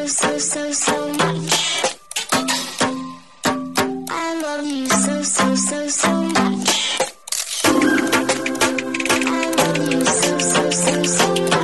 so much. I love you so much. I love you so much.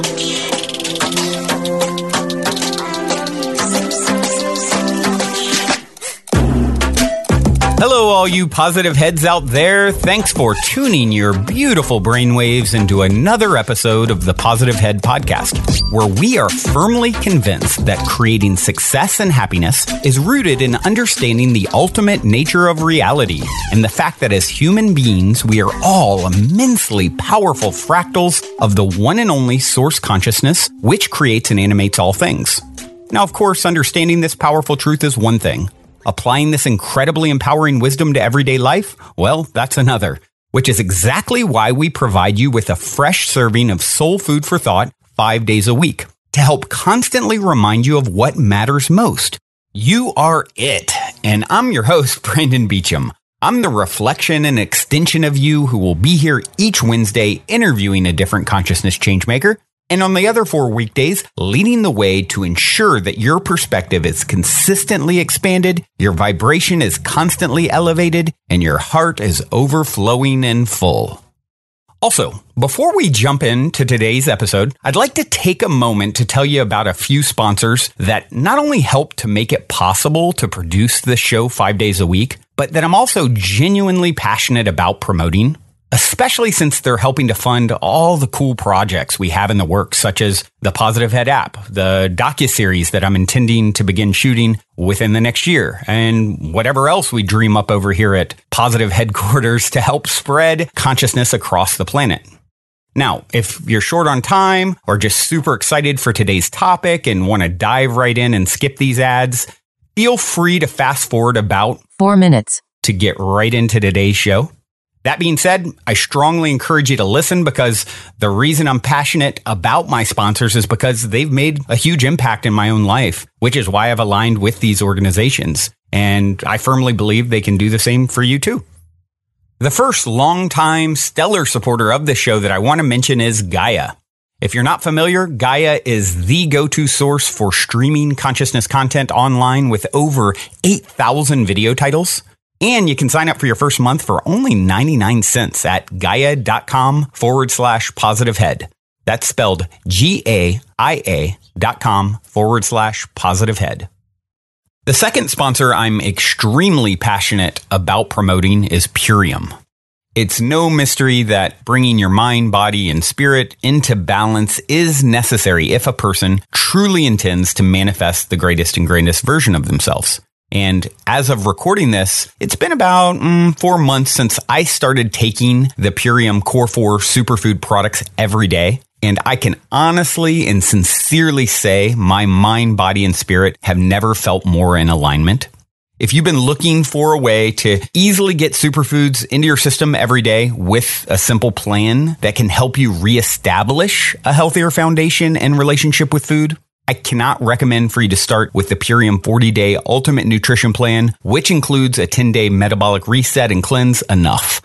Hello, all you positive heads out there. Thanks for tuning your beautiful brainwaves into another episode of the Positive Head Podcast, where we are firmly convinced that creating success and happiness is rooted in understanding the ultimate nature of reality and the fact that as human beings, we are all immensely powerful fractals of the one and only source consciousness, which creates and animates all things. Now, of course, understanding this powerful truth is one thing. Applying this incredibly empowering wisdom to everyday life? Well, that's another, which is exactly why we provide you with a fresh serving of soul food for thought 5 days a week to help constantly remind you of what matters most. You are it. And I'm your host, Brandon Beecham. I'm the reflection and extension of you who will be here each Wednesday interviewing a different consciousness changemaker. And on the other 4 weekdays, leading the way to ensure that your perspective is consistently expanded, your vibration is constantly elevated, and your heart is overflowing and full. Also, before we jump into today's episode, I'd like to take a moment to tell you about a few sponsors that not only help to make it possible to produce this show 5 days a week, but that I'm also genuinely passionate about promoting. Especially since they're helping to fund all the cool projects we have in the works, such as the Positive Head app, the docuseries that I'm intending to begin shooting within the next year, and whatever else we dream up over here at Positive Headquarters to help spread consciousness across the planet. Now, if you're short on time or just super excited for today's topic and want to dive right in and skip these ads, feel free to fast forward about 4 minutes to get right into today's show. That being said, I strongly encourage you to listen because the reason I'm passionate about my sponsors is because they've made a huge impact in my own life, which is why I've aligned with these organizations. And I firmly believe they can do the same for you too. The first longtime stellar supporter of the show that I want to mention is Gaia. If you're not familiar, Gaia is the go-to source for streaming consciousness content online with over 8,000 video titles. And you can sign up for your first month for only 99 cents at gaia.com/positivehead. That's spelled GAIA.com/positivehead. The second sponsor I'm extremely passionate about promoting is Purium. It's no mystery that bringing your mind, body, and spirit into balance is necessary if a person truly intends to manifest the greatest and greatest version of themselves. And as of recording this, it's been about 4 months since I started taking the Purium Core 4 superfood products every day. And I can honestly and sincerely say my mind, body, and spirit have never felt more in alignment. If you've been looking for a way to easily get superfoods into your system every day with a simple plan that can help you reestablish a healthier foundation and relationship with food, I cannot recommend for you to start with the Purium 40-Day Ultimate Nutrition Plan, which includes a 10-day metabolic reset and cleanse enough.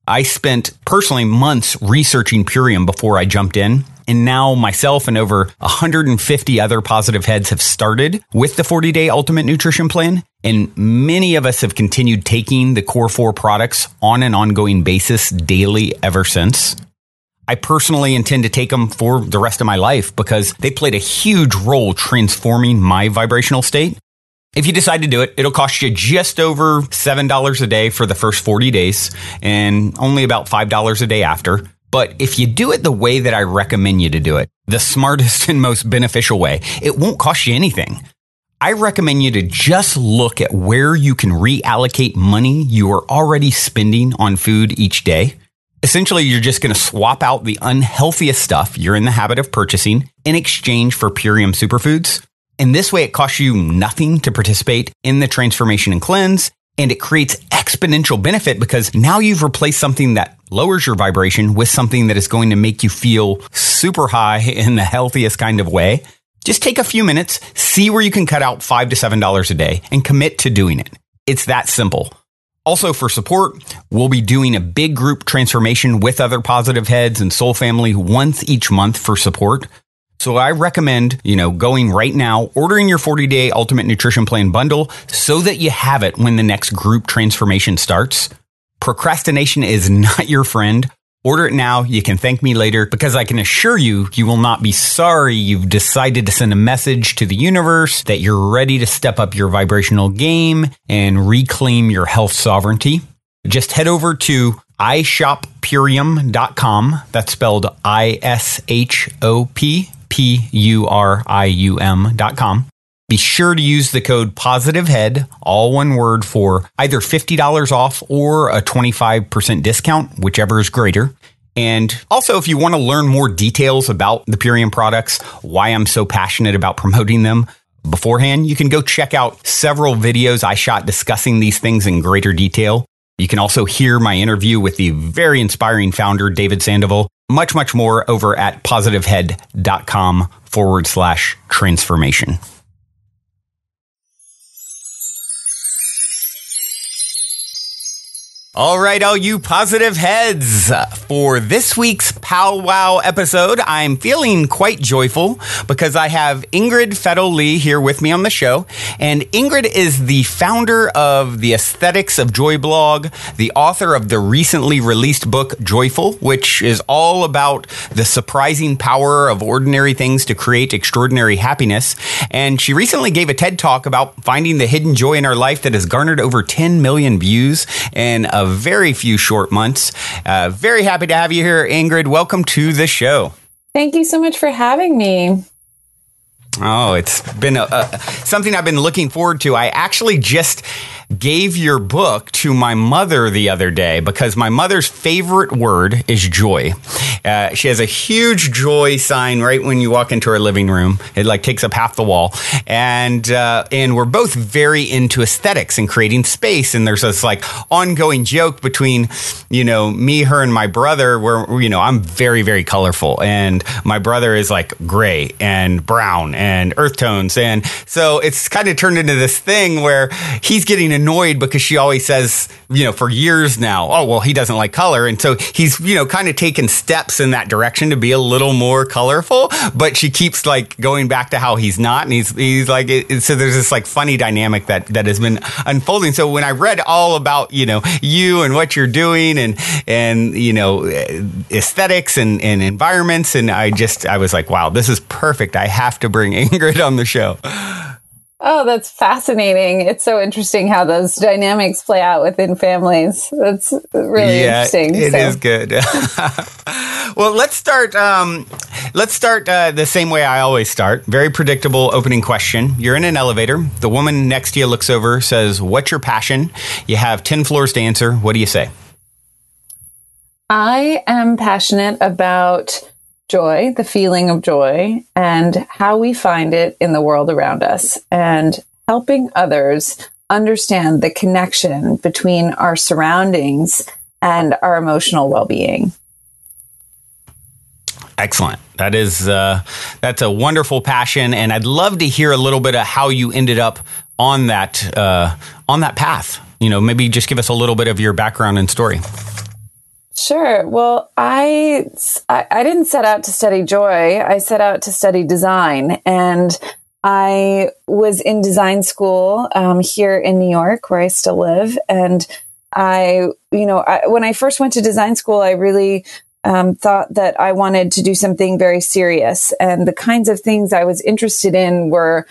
I spent personally months researching Purium before I jumped in, and now myself and over 150 other positive heads have started with the 40-Day Ultimate Nutrition Plan, and many of us have continued taking the Core 4 products on an ongoing basis daily ever since. I personally intend to take them for the rest of my life because they played a huge role transforming my vibrational state. If you decide to do it, it'll cost you just over $7 a day for the first 40 days and only about $5 a day after. But if you do it the way that I recommend you to do it, the smartest and most beneficial way, it won't cost you anything. I recommend you to just look at where you can reallocate money you are already spending on food each day. Essentially, you're just going to swap out the unhealthiest stuff you're in the habit of purchasing in exchange for Purium superfoods. And this way, it costs you nothing to participate in the transformation and cleanse. And it creates exponential benefit because now you've replaced something that lowers your vibration with something that is going to make you feel super high in the healthiest kind of way. Just take a few minutes, see where you can cut out $5 to $7 a day and commit to doing it. It's that simple. Also, for support, we'll be doing a big group transformation with other positive heads and soul family once each month for support. So I recommend, going right now, ordering your 40-day Ultimate Nutrition Plan bundle so that you have it when the next group transformation starts. Procrastination is not your friend. Order it now. You can thank me later, because I can assure you, you will not be sorry you've decided to send a message to the universe that you're ready to step up your vibrational game and reclaim your health sovereignty. Just head over to ishoppurium.com. That's spelled ISHOPPURIUM.com. Be sure to use the code POSITIVEHEAD, all one word, for either $50 off or a 25% discount, whichever is greater. And also, if you want to learn more details about the Purium products, why I'm so passionate about promoting them beforehand, you can go check out several videos I shot discussing these things in greater detail. You can also hear my interview with the very inspiring founder, David Sandoval. Much, much more over at positivehead.com/transformation. All right, all you positive heads. For this week's powwow episode, I'm feeling quite joyful because I have Ingrid Fetell Lee here with me on the show. And Ingrid is the founder of the Aesthetics of Joy blog, the author of the recently released book, Joyful, which is all about the surprising power of ordinary things to create extraordinary happiness. And she recently gave a TED Talk about finding the hidden joy in our life that has garnered over 10 million views in a very few short months. Very happy to have you here, Ingrid. Welcome to the show. Thank you so much for having me. Oh, it's been something I've been looking forward to. I actually just gave your book to my mother the other day because my mother's favorite word is joy. She has a huge joy sign right when you walk into her living room. It takes up half the wall. And we're both very into aesthetics and creating space. And there's this ongoing joke between, me, her, and my brother where, I'm very, very colorful. And my brother is gray and brown and earth tones. And so it's kind of turned into this thing where he's getting annoyed because she always says, for years now, oh, well, he doesn't like color. And so he's, kind of taken steps in that direction to be a little more colorful, but she keeps going back to how he's not. And he's so there's this funny dynamic that has been unfolding. So when I read all about, you and what you're doing and aesthetics and environments, and I was like, wow, this is perfect. I have to bring Ingrid on the show. Oh, that's fascinating. It's so interesting how those dynamics play out within families. That's really interesting. It is good. Well, let's start the same way I always start. Very predictable opening question. You're in an elevator. The woman next to you looks over, says, "What's your passion?" You have 10 floors to answer. What do you say? I am passionate about joy, the feeling of joy, and how we find it in the world around us, and helping others understand the connection between our surroundings and our emotional well-being. Excellent. That's a wonderful passion, and I'd love to hear a little bit of how you ended up on that path. Maybe just give us a little bit of your background and story. Sure. Well, I didn't set out to study joy. I set out to study design, and I was in design school here in New York, where I still live. And when I first went to design school, I really thought that I wanted to do something very serious. And the kinds of things I was interested in were,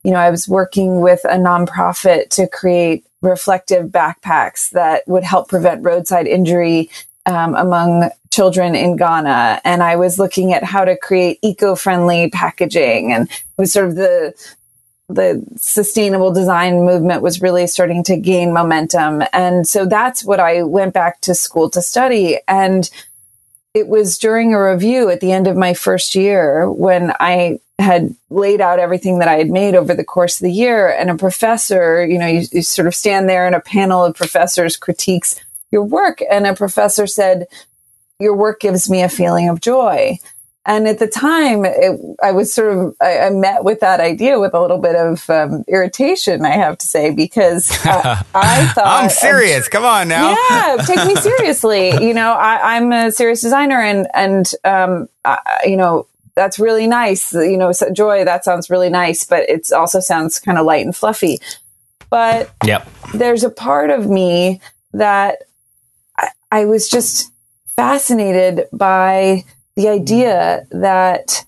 I was working with a nonprofit to create reflective backpacks that would help prevent roadside injury among children in Ghana. And I was looking at how to create eco-friendly packaging, and it was sort of the sustainable design movement was really starting to gain momentum. And so that's what I went back to school to study. And it was during a review at the end of my first year when I had laid out everything that I had made over the course of the year. And a professor, you sort of stand there and a panel of professors critiques your work. And a professor said, "Your work gives me a feeling of joy." And at the time, I met with that idea with a little bit of irritation, I have to say, because I thought, I'm serious. Come on now. Yeah, take me seriously. I'm a serious designer, and that's really nice. So joy, that sounds really nice, but it also sounds kind of light and fluffy. But yep. There's a part of me that I was just fascinated by the idea that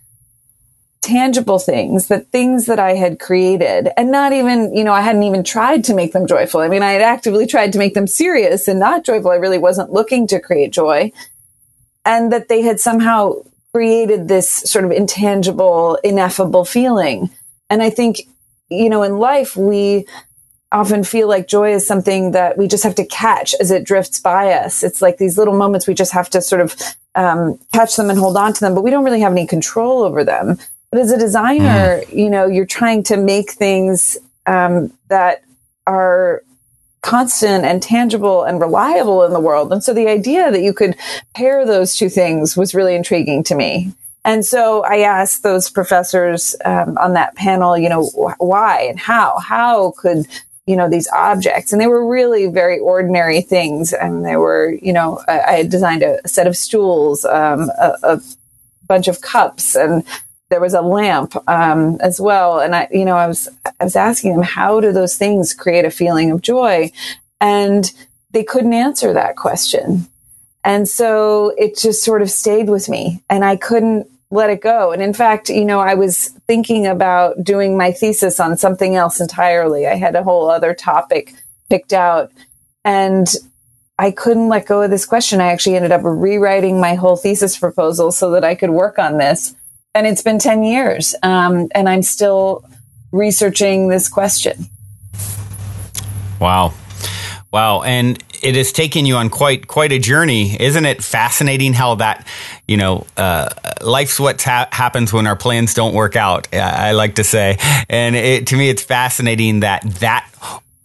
tangible things, the things that I had created, and not even, I hadn't even tried to make them joyful. I mean, I had actively tried to make them serious and not joyful. I really wasn't looking to create joy. And that they had somehow created this sort of intangible, ineffable feeling. And I think, in life, we often feel like joy is something that we just have to catch as it drifts by us. It's like these little moments, we just have to sort of catch them and hold on to them, but we don't really have any control over them. But as a designer, you're trying to make things that are constant and tangible and reliable in the world. And so the idea that you could pair those two things was really intriguing to me. And so I asked those professors on that panel, why and how could, these objects, and they were really very ordinary things. And they were, I had designed a set of stools, a bunch of cups, and there was a lamp as well. And I was asking them, how do those things create a feeling of joy? And they couldn't answer that question. And so it just sort of stayed with me, and I couldn't let it go. And in fact, I was thinking about doing my thesis on something else entirely. I had a whole other topic picked out, and I couldn't let go of this question. I actually ended up rewriting my whole thesis proposal so that I could work on this. And it's been 10 years, and I'm still researching this question. Wow. And it has taken you on quite a journey. Isn't it fascinating how that, life's what happens when our plans don't work out, I like to say. And to me, it's fascinating that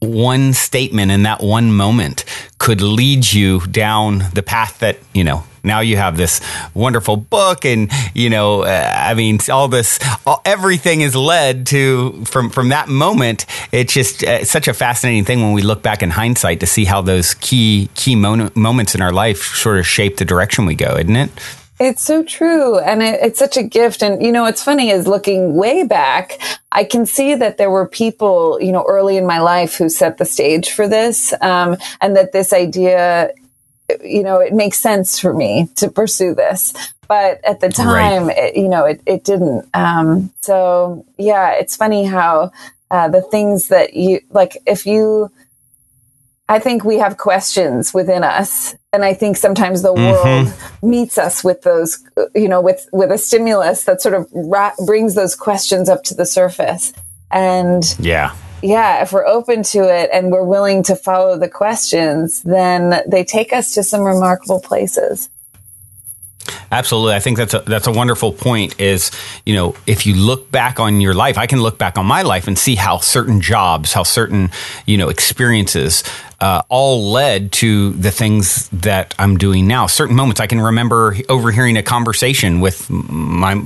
one statement and that one moment could lead you down the path that, now you have this wonderful book, and everything is led to from that moment. It's just such a fascinating thing when we look back in hindsight to see how those key moments in our life sort of shape the direction we go, isn't it? It's so true. And it's such a gift. And, what's funny is looking way back, I can see that there were people, early in my life who set the stage for this, and that this idea, it makes sense for me to pursue this. But at the time, right. It didn't. So, yeah, it's funny how the things that I think we have questions within us. And I think sometimes the world meets us with those, with a stimulus that sort of brings those questions up to the surface. And if we're open to it and we're willing to follow the questions, then they take us to some remarkable places. Absolutely. I think that's a wonderful point is, if you look back on your life, I can look back on my life and see how certain jobs, how certain, experiences all led to the things that I'm doing now. Certain moments I can remember overhearing a conversation with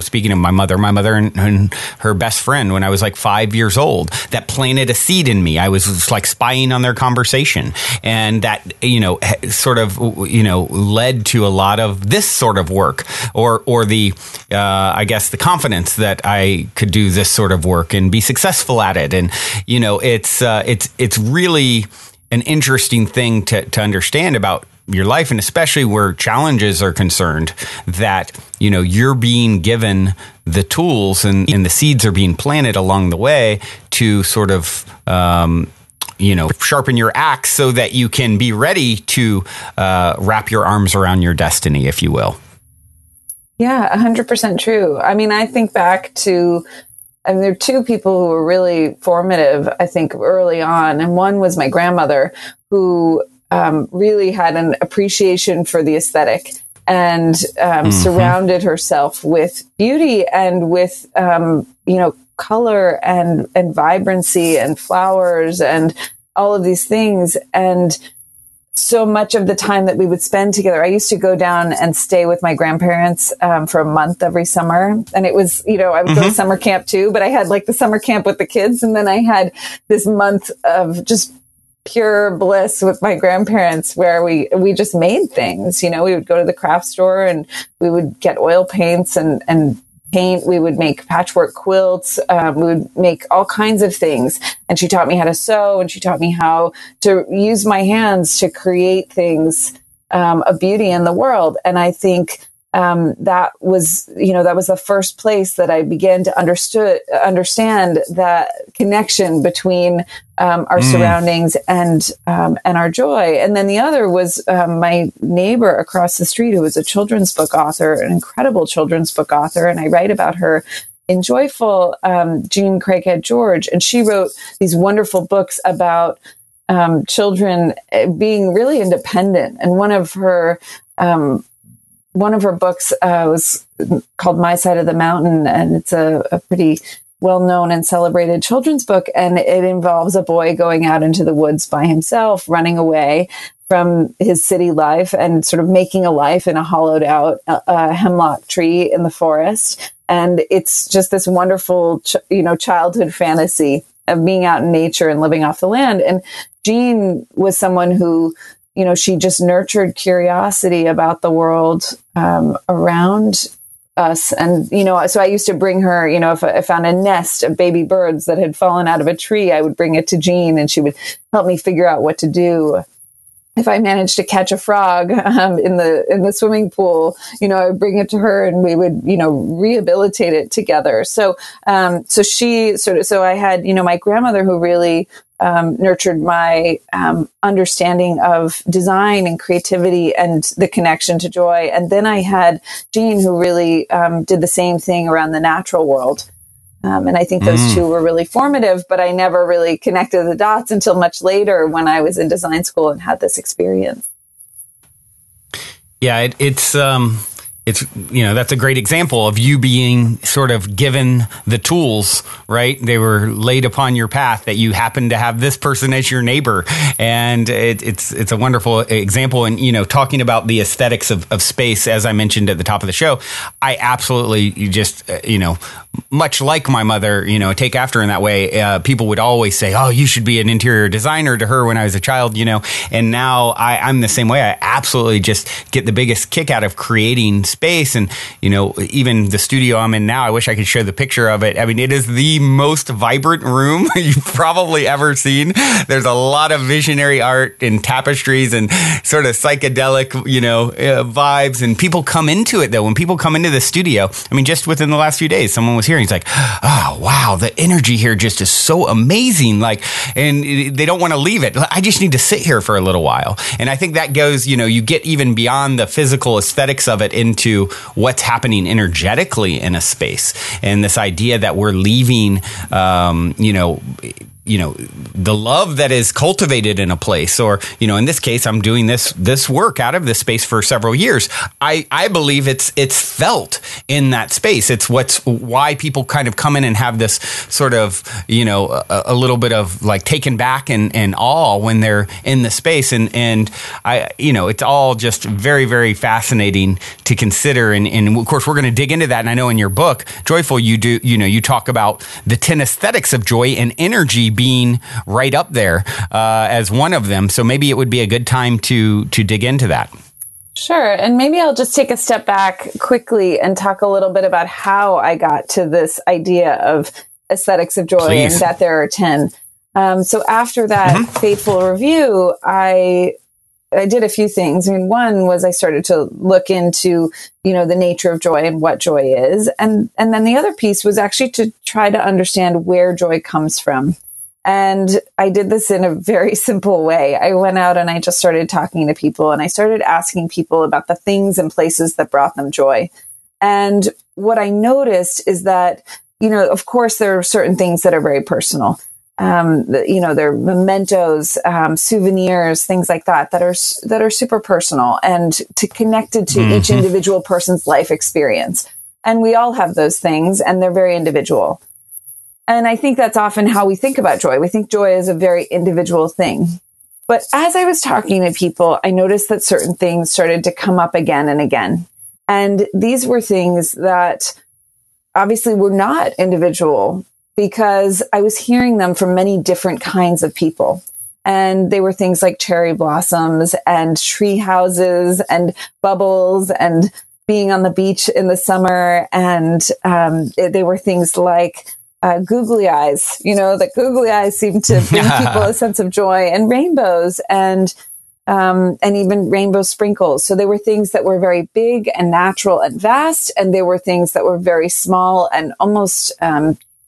speaking of my mother and her best friend when I was like 5 years old that planted a seed in me. I was just like spying on their conversation, and that, sort of, led to a lot of this sort of work or the, I guess the confidence that I could do this sort of work and be successful at it. And, it's really an interesting thing to understand about your life, and especially where challenges are concerned, that, you're being given the tools and the seeds are being planted along the way to sort of, sharpen your axe so that you can be ready to wrap your arms around your destiny, if you will. Yeah, 100% true. I mean, I think back to, there are two people who were really formative, I think, early on. And one was my grandmother, who really had an appreciation for the aesthetic and surrounded herself with beauty and with, color and vibrancy and flowers and all of these things. And so much of the time that we would spend together, I used to go down and stay with my grandparents for a month every summer. And it was, I would go to summer camp too, but I had like the summer camp with the kids. And then I had this month of just pure bliss with my grandparents where we just made things. We would go to the craft store and we would get oil paints and paint, we would make patchwork quilts, we would make all kinds of things. And she taught me how to sew, and she taught me how to use my hands to create things of beauty in the world. And I think that was the first place that I began to understand that connection between our surroundings and our joy. And then the other was my neighbor across the street, who was a children's book author, an incredible children's book author, and I write about her in Joyful, Jean Craighead George, and she wrote these wonderful books about children being really independent. And one of her books was called My Side of the Mountain, and it's a pretty well-known and celebrated children's book. And it involves a boy going out into the woods by himself, running away from his city life and sort of making a life in a hollowed out hemlock tree in the forest. And it's just this wonderful, childhood fantasy of being out in nature and living off the land. And Jean was someone who, she just nurtured curiosity about the world around us. And, so I used to bring her, if I found a nest of baby birds that had fallen out of a tree, I would bring it to Jean, and she would help me figure out what to do. If I managed to catch a frog in the swimming pool, I would bring it to her, and we would, rehabilitate it together. So I had, my grandmother, who really nurtured my understanding of design and creativity and the connection to joy. And then I had Jean, who really did the same thing around the natural world. And I think those two were really formative, but I never really connected the dots until much later when I was in design school and had this experience. Yeah, it's that's a great example of you being sort of given the tools, right? They were laid upon your path that you happen to have this person as your neighbor. And it's a wonderful example. And, talking about the aesthetics of space, as I mentioned at the top of the show, I absolutely just, much like my mother, take after in that way. People would always say, oh, you should be an interior designer to her when I was a child, and now I'm the same way. I absolutely just get the biggest kick out of creating space. And, even the studio I'm in now, I wish I could show the picture of it. I mean, it is the most vibrant room you've probably ever seen. There's a lot of visionary art and tapestries and sort of psychedelic, vibes. And people come into it, though. When people come into the studio, I mean, just within the last few days, someone was here and he's like, oh, wow, the energy here just is so amazing. And they don't want to leave it. I just need to sit here for a little while. And I think that goes, you get even beyond the physical aesthetics of it into what's happening energetically in a space, and this idea that we're leaving, the love that is cultivated in a place, or, in this case, I'm doing this work out of this space for several years. I believe it's felt in that space. It's why people kind of come in and have this sort of, a little bit of like taken back and awe when they're in the space. And it's all just very, very fascinating to consider. And of course, we're going to dig into that. And I know in your book, Joyful, you talk about the 10 aesthetics of joy and energy being right up there as one of them. So maybe it would be a good time to dig into that. Sure. And maybe I'll just take a step back quickly and talk a little bit about how I got to this idea of aesthetics of joy. Please. And that there are 10. So after that fateful review, I did a few things. I mean, one was I started to look into, the nature of joy and what joy is. And then the other piece was actually to try to understand where joy comes from. And I did this in a very simple way. I went out and I just started talking to people, and I started asking people about the things and places that brought them joy. And what I noticed is that, of course, there are certain things that are very personal. They're mementos, souvenirs, things like that are super personal and connected to each individual person's life experience. And we all have those things, and they're very individual. And I think that's often how we think about joy. We think joy is a very individual thing. But as I was talking to people, I noticed that certain things started to come up again and again. And these were things that obviously were not individual, because I was hearing them from many different kinds of people. And they were things like cherry blossoms and tree houses and bubbles and being on the beach in the summer, and they were things like googly eyes. That googly eyes seem to bring people a sense of joy, and rainbows, and even rainbow sprinkles. So they were things that were very big and natural and vast, and they were things that were very small and almost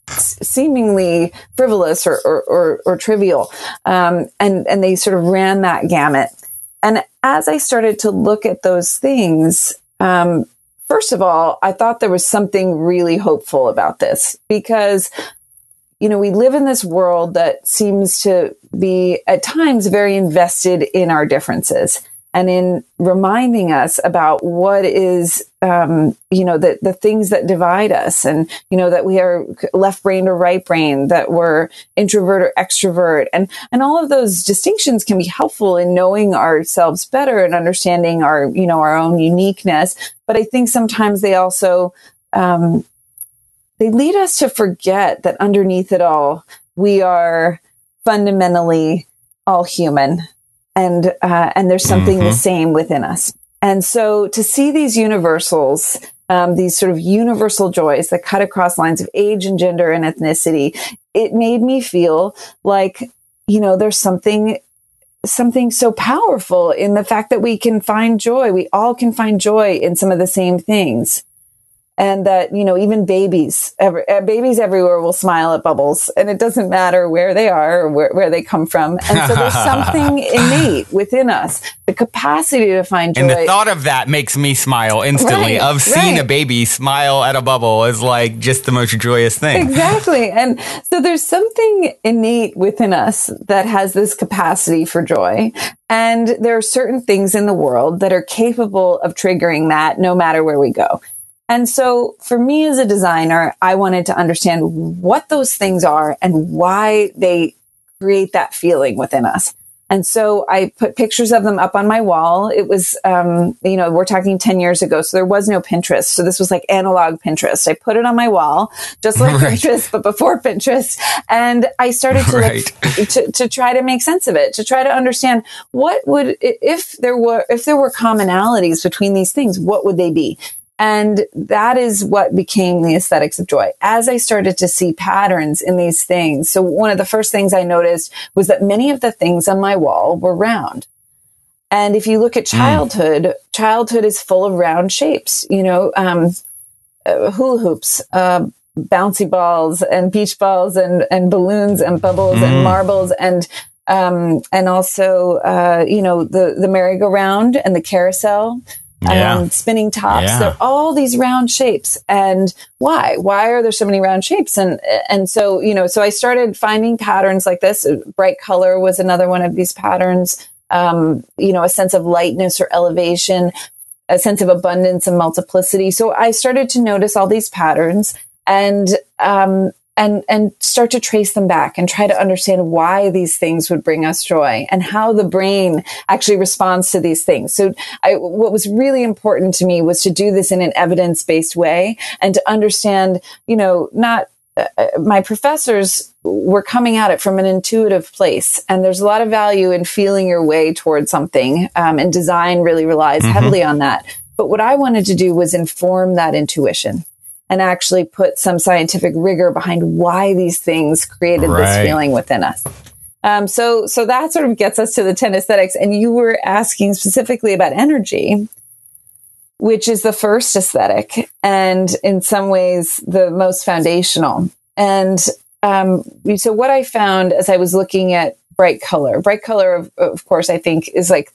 seemingly frivolous or trivial. And they sort of ran that gamut. And as I started to look at those things, first of all, I thought there was something really hopeful about this, because, we live in this world that seems to be at times very invested in our differences and in reminding us about what is, the things that divide us, and, that we are left brain or right brain, that we're introvert or extrovert. And all of those distinctions can be helpful in knowing ourselves better and understanding our own uniqueness. But I think sometimes they also, they lead us to forget that underneath it all, we are fundamentally all human. And there's something the same within us. And so to see these universals, these sort of universal joys that cut across lines of age and gender and ethnicity, it made me feel like, there's something so powerful in the fact that we can find joy. We all can find joy in some of the same things. And that, even babies everywhere will smile at bubbles, and it doesn't matter where they are or where they come from. And so there's something innate within us, the capacity to find joy. And the thought of that makes me smile instantly. Seeing a baby smile at a bubble is like just the most joyous thing. Exactly. And so there's something innate within us that has this capacity for joy. And there are certain things in the world that are capable of triggering that no matter where we go. And so for me as a designer, I wanted to understand what those things are and why they create that feeling within us. And so I put pictures of them up on my wall. It was, we're talking 10 years ago, so there was no Pinterest. So this was like analog Pinterest. I put it on my wall, just like Pinterest, but before Pinterest. And I started to to try to make sense of it, to try to understand what would, if there were commonalities between these things, what would they be? And that is what became the aesthetics of joy. As I started to see patterns in these things. So one of the first things I noticed was that many of the things on my wall were round. And if you look at childhood is full of round shapes, hula hoops, bouncy balls and beach balls and balloons and bubbles and marbles and also, the merry-go-round and the carousel. Spinning tops. Yeah. They're all these round shapes. And why? Why are there so many round shapes? And so, so I started finding patterns like this. Bright color was another one of these patterns. A sense of lightness or elevation, a sense of abundance and multiplicity. So I started to notice all these patterns and start to trace them back and try to understand why these things would bring us joy and how the brain actually responds to these things. So what was really important to me was to do this in an evidence-based way and to understand, my professors were coming at it from an intuitive place. And there's a lot of value in feeling your way towards something. And design really relies heavily on that. But what I wanted to do was inform that intuition and actually put some scientific rigor behind why these things created this feeling within us. So that sort of gets us to the 10 aesthetics. And you were asking specifically about energy, which is the first aesthetic and in some ways the most foundational. And so what I found as I was looking at bright color, of course, I think is like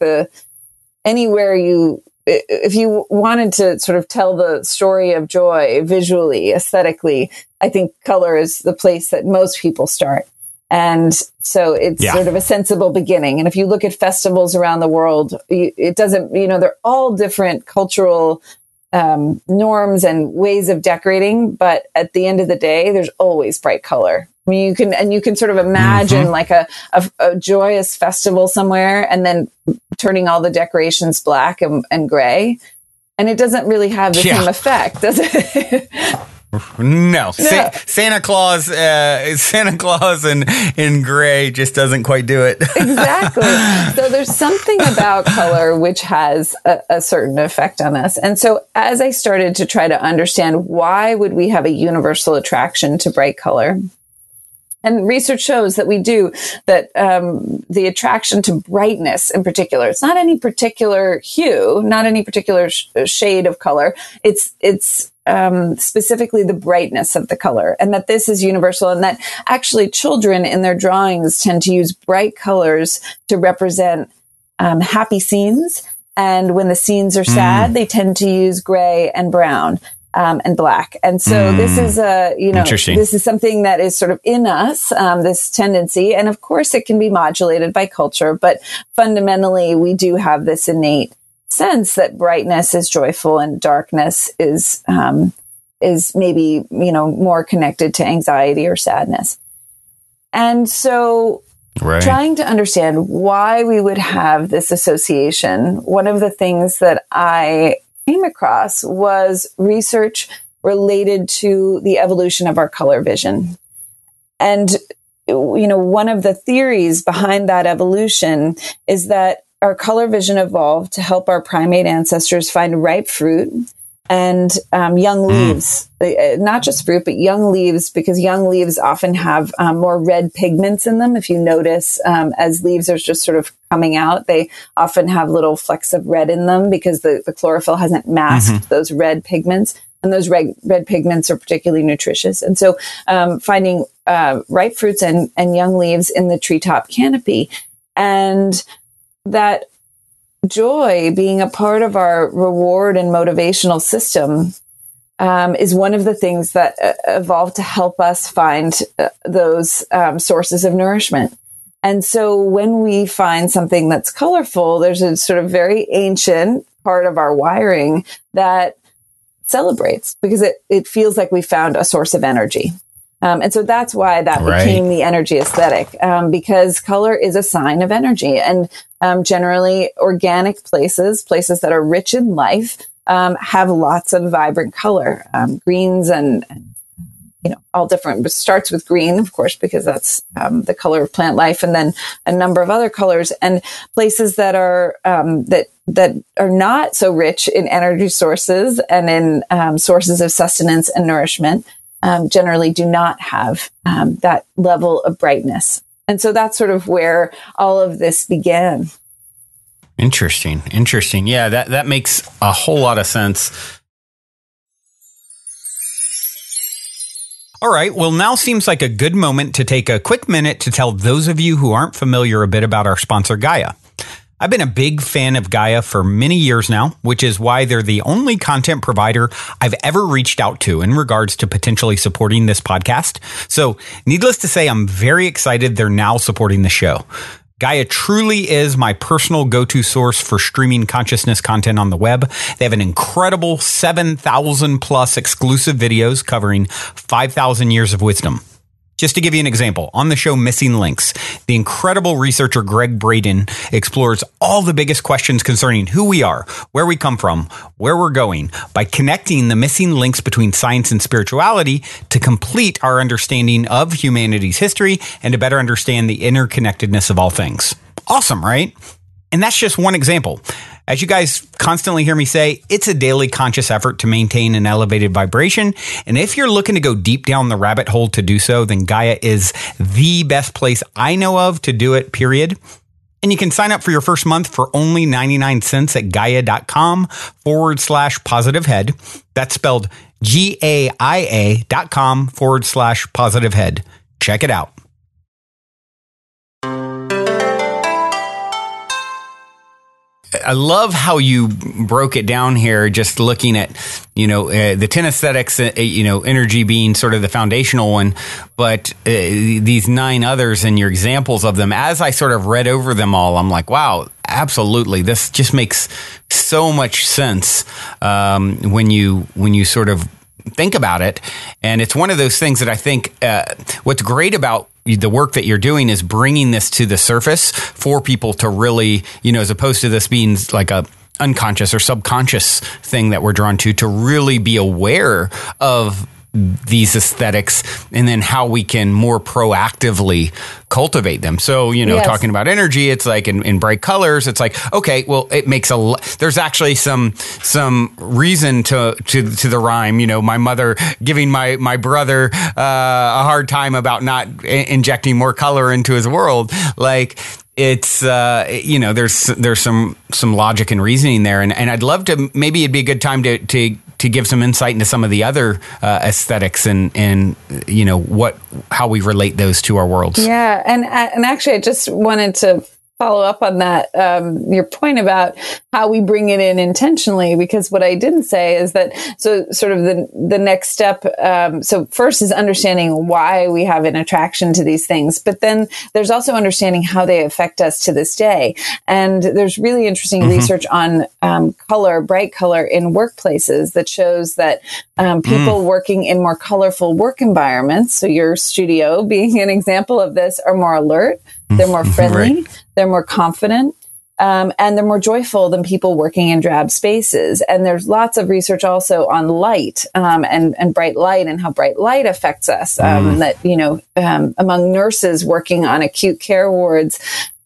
if you wanted to sort of tell the story of joy visually, aesthetically, I think color is the place that most people start. And so it's sort of a sensible beginning. And if you look at festivals around the world, it doesn't, they're all different cultural norms and ways of decorating. But at the end of the day, there's always bright color. I mean, you can sort of imagine like a joyous festival somewhere and then turning all the decorations black and gray. And it doesn't really have the same effect, does it? No. Santa Claus in gray just doesn't quite do it. Exactly. So there's something about color which has a certain effect on us. And so as I started to try to understand why would we have a universal attraction to bright color, and research shows that we do, that the attraction to brightness in particular, it's not any particular hue, not any particular shade of color. It's specifically the brightness of the color, and that this is universal, and that actually children in their drawings tend to use bright colors to represent happy scenes. And when the scenes are sad, they tend to use gray and brown. And black. And so this is this is something that is sort of in us, this tendency. And of course it can be modulated by culture, but fundamentally we do have this innate sense that brightness is joyful and darkness is maybe, more connected to anxiety or sadness. And so trying to understand why we would have this association, one of the things that I came across was research related to the evolution of our color vision. And, one of the theories behind that evolution is that our color vision evolved to help our primate ancestors find ripe fruit and young leaves, not just fruit, but young leaves, because young leaves often have more red pigments in them. If you notice, as leaves are just sort of coming out, they often have little flecks of red in them because the chlorophyll hasn't masked those red pigments. And those red pigments are particularly nutritious. And so finding ripe fruits and young leaves in the treetop canopy, and that joy being a part of our reward and motivational system is one of the things that evolved to help us find those sources of nourishment. And so when we find something that's colorful, there's a sort of very ancient part of our wiring that celebrates, because it feels like we found a source of energy. And so that's why that became the energy aesthetic, because color is a sign of energy. And generally stark places that are rich in life, have lots of vibrant color, greens and all different. It starts with green, of course, because that's the color of plant life, and then a number of other colors. And places that are that are not so rich in energy sources and in sources of sustenance and nourishment generally do not have that level of brightness. And so that's sort of where all of this began. Interesting. Yeah, that makes a whole lot of sense. All right. Well, now seems like a good moment to take a quick minute to tell those of you who aren't familiar a bit about our sponsor, Gaia. I've been a big fan of Gaia for many years now, which is why they're the only content provider I've ever reached out to in regards to potentially supporting this podcast. So needless to say, I'm very excited they're now supporting the show. Gaia truly is my personal go-to source for streaming consciousness content on the web. They have an incredible 7,000 plus exclusive videos covering 5,000 years of wisdom. Just to give you an example, on the show Missing Links, the incredible researcher Greg Braden explores all the biggest questions concerning who we are, where we come from, where we're going, by connecting the missing links between science and spirituality to complete our understanding of humanity's history and to better understand the interconnectedness of all things. Awesome, right? And that's just one example. As you guys constantly hear me say, it's a daily conscious effort to maintain an elevated vibration. And if you're looking to go deep down the rabbit hole to do so, then Gaia is the best place I know of to do it, period. And you can sign up for your first month for only 99 cents at gaia.com/positivehead. That's spelled GAIA.com/positivehead. Check it out. I love how you broke it down here, just looking at, the 10 aesthetics, energy being sort of the foundational one, but these 9 others and your examples of them, as I sort of read over them all, I'm like, wow, absolutely. This just makes so much sense when you sort of think about it. And it's one of those things that I think what's great about the work that you're doing is bringing this to the surface for people to really, as opposed to this being like a unconscious or subconscious thing that we're drawn to really be aware of these aesthetics and then how we can more proactively cultivate them. So, Yes. talking about energy, it's like in bright colors, it's like, okay, well, it makes there's actually some reason to the rhyme. My mother giving my brother a hard time about not injecting more color into his world. Like, it's there's some logic and reasoning there, and I'd love to, maybe it'd be a good time to give some insight into some of the other aesthetics and how we relate those to our worlds. Yeah, and actually, I just wanted to follow up on that, your point about how we bring it in intentionally, because what I didn't say is that, so sort of the next step, so first is understanding why we have an attraction to these things, but then there's also understanding how they affect us to this day. And there's really interesting research on color, bright color in workplaces that shows that people working in more colorful work environments, so your studio being an example of this, are more alert, they're more friendly, right. They're more confident, and they're more joyful than people working in drab spaces. And there's lots of research also on light and bright light and how bright light affects us. That, among nurses working on acute care wards,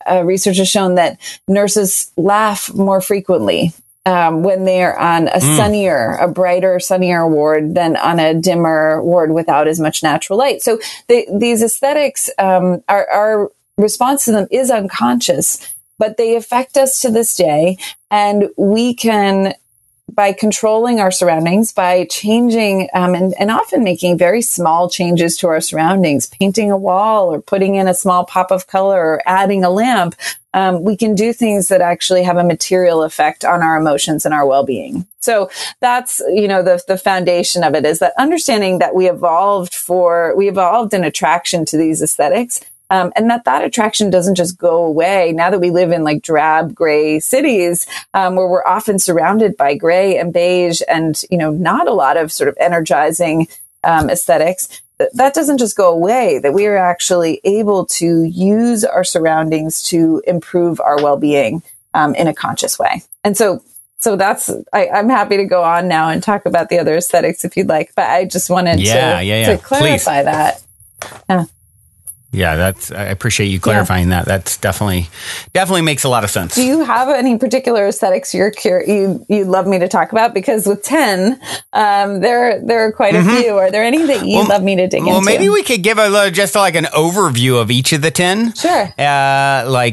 research has shown that nurses laugh more frequently when they're on a brighter, sunnier ward than on a dimmer ward without as much natural light. So these aesthetics, our response to them is unconscious, but they affect us to this day. And we can, by controlling our surroundings, by changing and often making very small changes to our surroundings, painting a wall or putting in a small pop of color or adding a lamp, we can do things that actually have a material effect on our emotions and our well-being. So that's, the foundation of it, is that understanding that we evolved an attraction to these aesthetics. And that attraction doesn't just go away now that we live in like drab gray cities, where we're often surrounded by gray and beige and, not a lot of sort of energizing aesthetics. That doesn't just go away, that we are actually able to use our surroundings to improve our well-being in a conscious way. And so that's, I'm happy to go on now and talk about the other aesthetics if you'd like, but I just wanted to clarify Please. that. Yeah, I appreciate you clarifying that. That's definitely makes a lot of sense. Do you have any particular aesthetics you'd love me to talk about? Because with 10, there are quite a few. Are there any that you'd love me to dig into? Well, maybe we could give an overview of each of the 10. Sure. An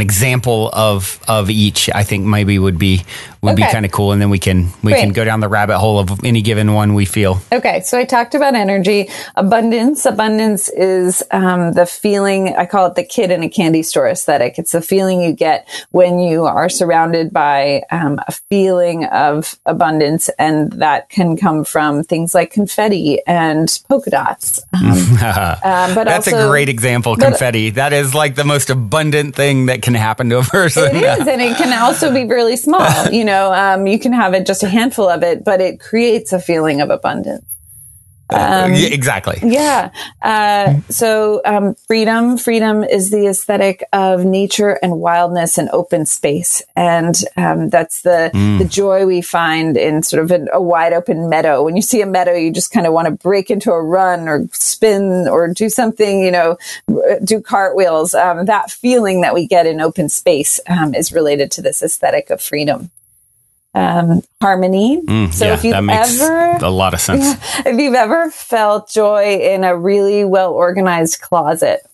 example of each, I think maybe would be kind of cool. And then we can go down the rabbit hole of any given one we feel. Okay. So I talked about energy, abundance. Abundance is the feeling, I call it the kid in a candy store aesthetic. It's the feeling you get when you are surrounded by a feeling of abundance. And that can come from things like confetti and polka dots. But that's a great example, confetti. That is like the most abundant thing that can happen to a person. It is. And it can also be really small. You can have just a handful of it, but it creates a feeling of abundance. Exactly. Yeah. So freedom is the aesthetic of nature and wildness and open space. And that's the joy we find in sort of a wide open meadow. When you see a meadow, you just kind of want to break into a run or spin or do something, do cartwheels. That feeling that we get in open space is related to this aesthetic of freedom. Harmony. That makes a lot of sense. If you've ever felt joy in a really well organized closet,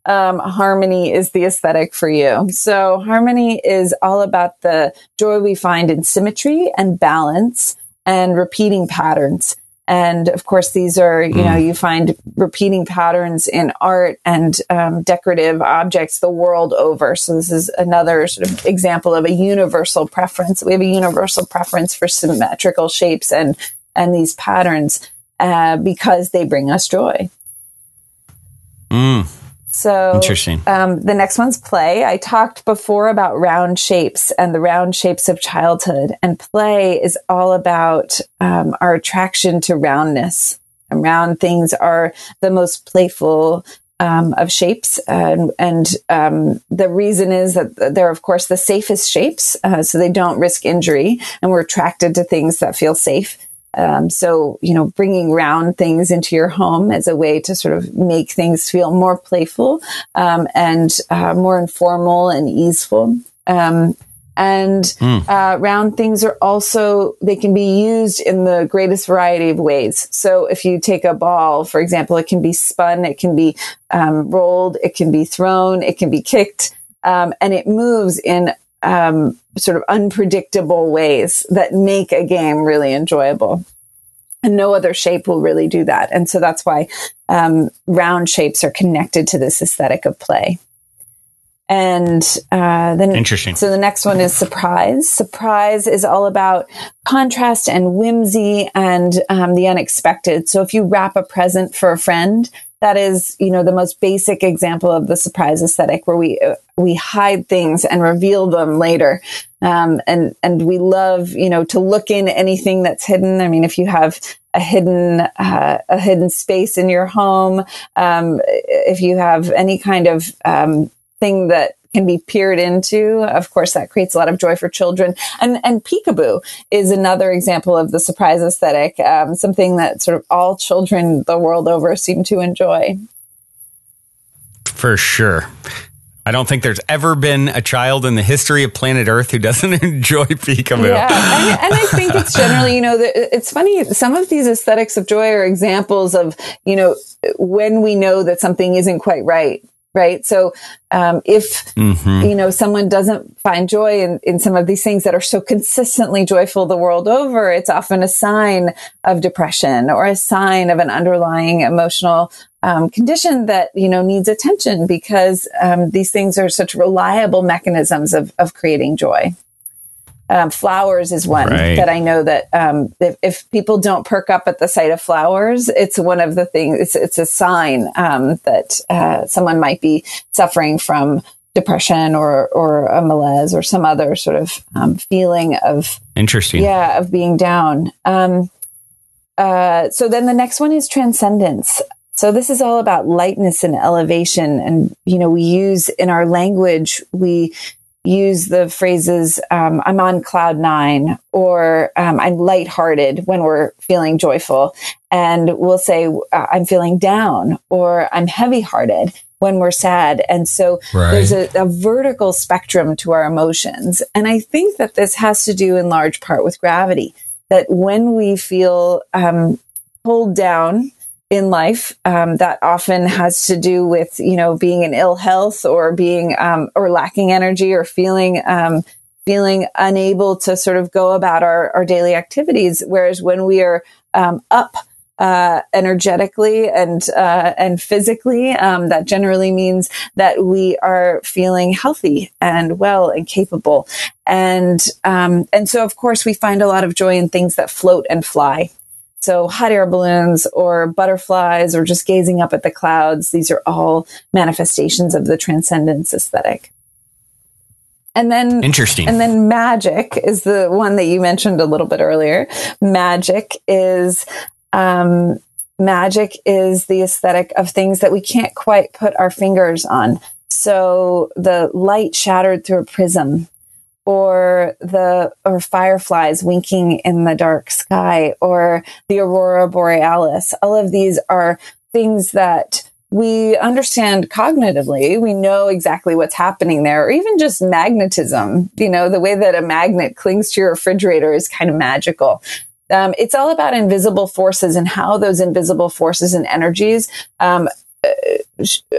harmony is the aesthetic for you. So harmony is all about the joy we find in symmetry and balance and repeating patterns. And of course, these are, you find repeating patterns in art and decorative objects the world over. So this is another sort of example of a universal preference. We have a universal preference for symmetrical shapes and these patterns because they bring us joy. So interesting. The next one's play. I talked before about round shapes and the round shapes of childhood, and play is all about our attraction to roundness. And round things are the most playful of shapes, and the reason is that they're, of course, the safest shapes, so they don't risk injury, and we're attracted to things that feel safe. So, bringing round things into your home as a way to sort of make things feel more playful and more informal and easeful. Round things are also, they can be used in the greatest variety of ways. So if you take a ball, for example, it can be spun, it can be rolled, it can be thrown, it can be kicked, and it moves in sort of unpredictable ways that make a game really enjoyable. And no other shape will really do that. And so that's why round shapes are connected to this aesthetic of play. And then, interesting. So the next one is surprise. Surprise is all about contrast and whimsy and the unexpected. So if you wrap a present for a friend, that is, the most basic example of the surprise aesthetic, where we hide things and reveal them later. And we love, to look in anything that's hidden. I mean, if you have a hidden space in your home, if you have any kind of thing that can be peered into, of course, that creates a lot of joy for children. And peekaboo is another example of the surprise aesthetic, something that sort of all children the world over seem to enjoy. For sure. I don't think there's ever been a child in the history of planet Earth who doesn't enjoy peekaboo. Yeah, and I think it's generally, it's funny, some of these aesthetics of joy are examples of, when we know that something isn't quite right. Right. So, if, someone doesn't find joy in some of these things that are so consistently joyful the world over, it's often a sign of depression or a sign of an underlying emotional condition that, needs attention, because these things are such reliable mechanisms of creating joy. Flowers is one that I know that if people don't perk up at the sight of flowers, it's one of the things, it's a sign that someone might be suffering from depression or a malaise or some other sort of feeling of of being down. So then the next one is transcendence. So this is all about lightness and elevation. And, we use in our language, we use the phrases, I'm on cloud 9, or I'm lighthearted when we're feeling joyful. And we'll say, I'm feeling down, or I'm heavy hearted when we're sad. And so there's a vertical spectrum to our emotions. And I think that this has to do in large part with gravity, that when we feel pulled down in life, that often has to do with, being in ill health or being, or lacking energy or feeling unable to sort of go about our daily activities. Whereas when we are, up, energetically and physically, that generally means that we are feeling healthy and well and capable. And so of course we find a lot of joy in things that float and fly. So hot air balloons or butterflies or just gazing up at the clouds. These are all manifestations of the transcendence aesthetic. And then, interesting. And then magic is the one that you mentioned a little bit earlier. Magic is the aesthetic of things that we can't quite put our fingers on. So the light shattered through a prism, or fireflies winking in the dark sky, or the aurora borealis. All of these are things that we understand cognitively. We know exactly what's happening there, or even just magnetism. The way that a magnet clings to your refrigerator is kind of magical. It's all about invisible forces and how those invisible forces and energies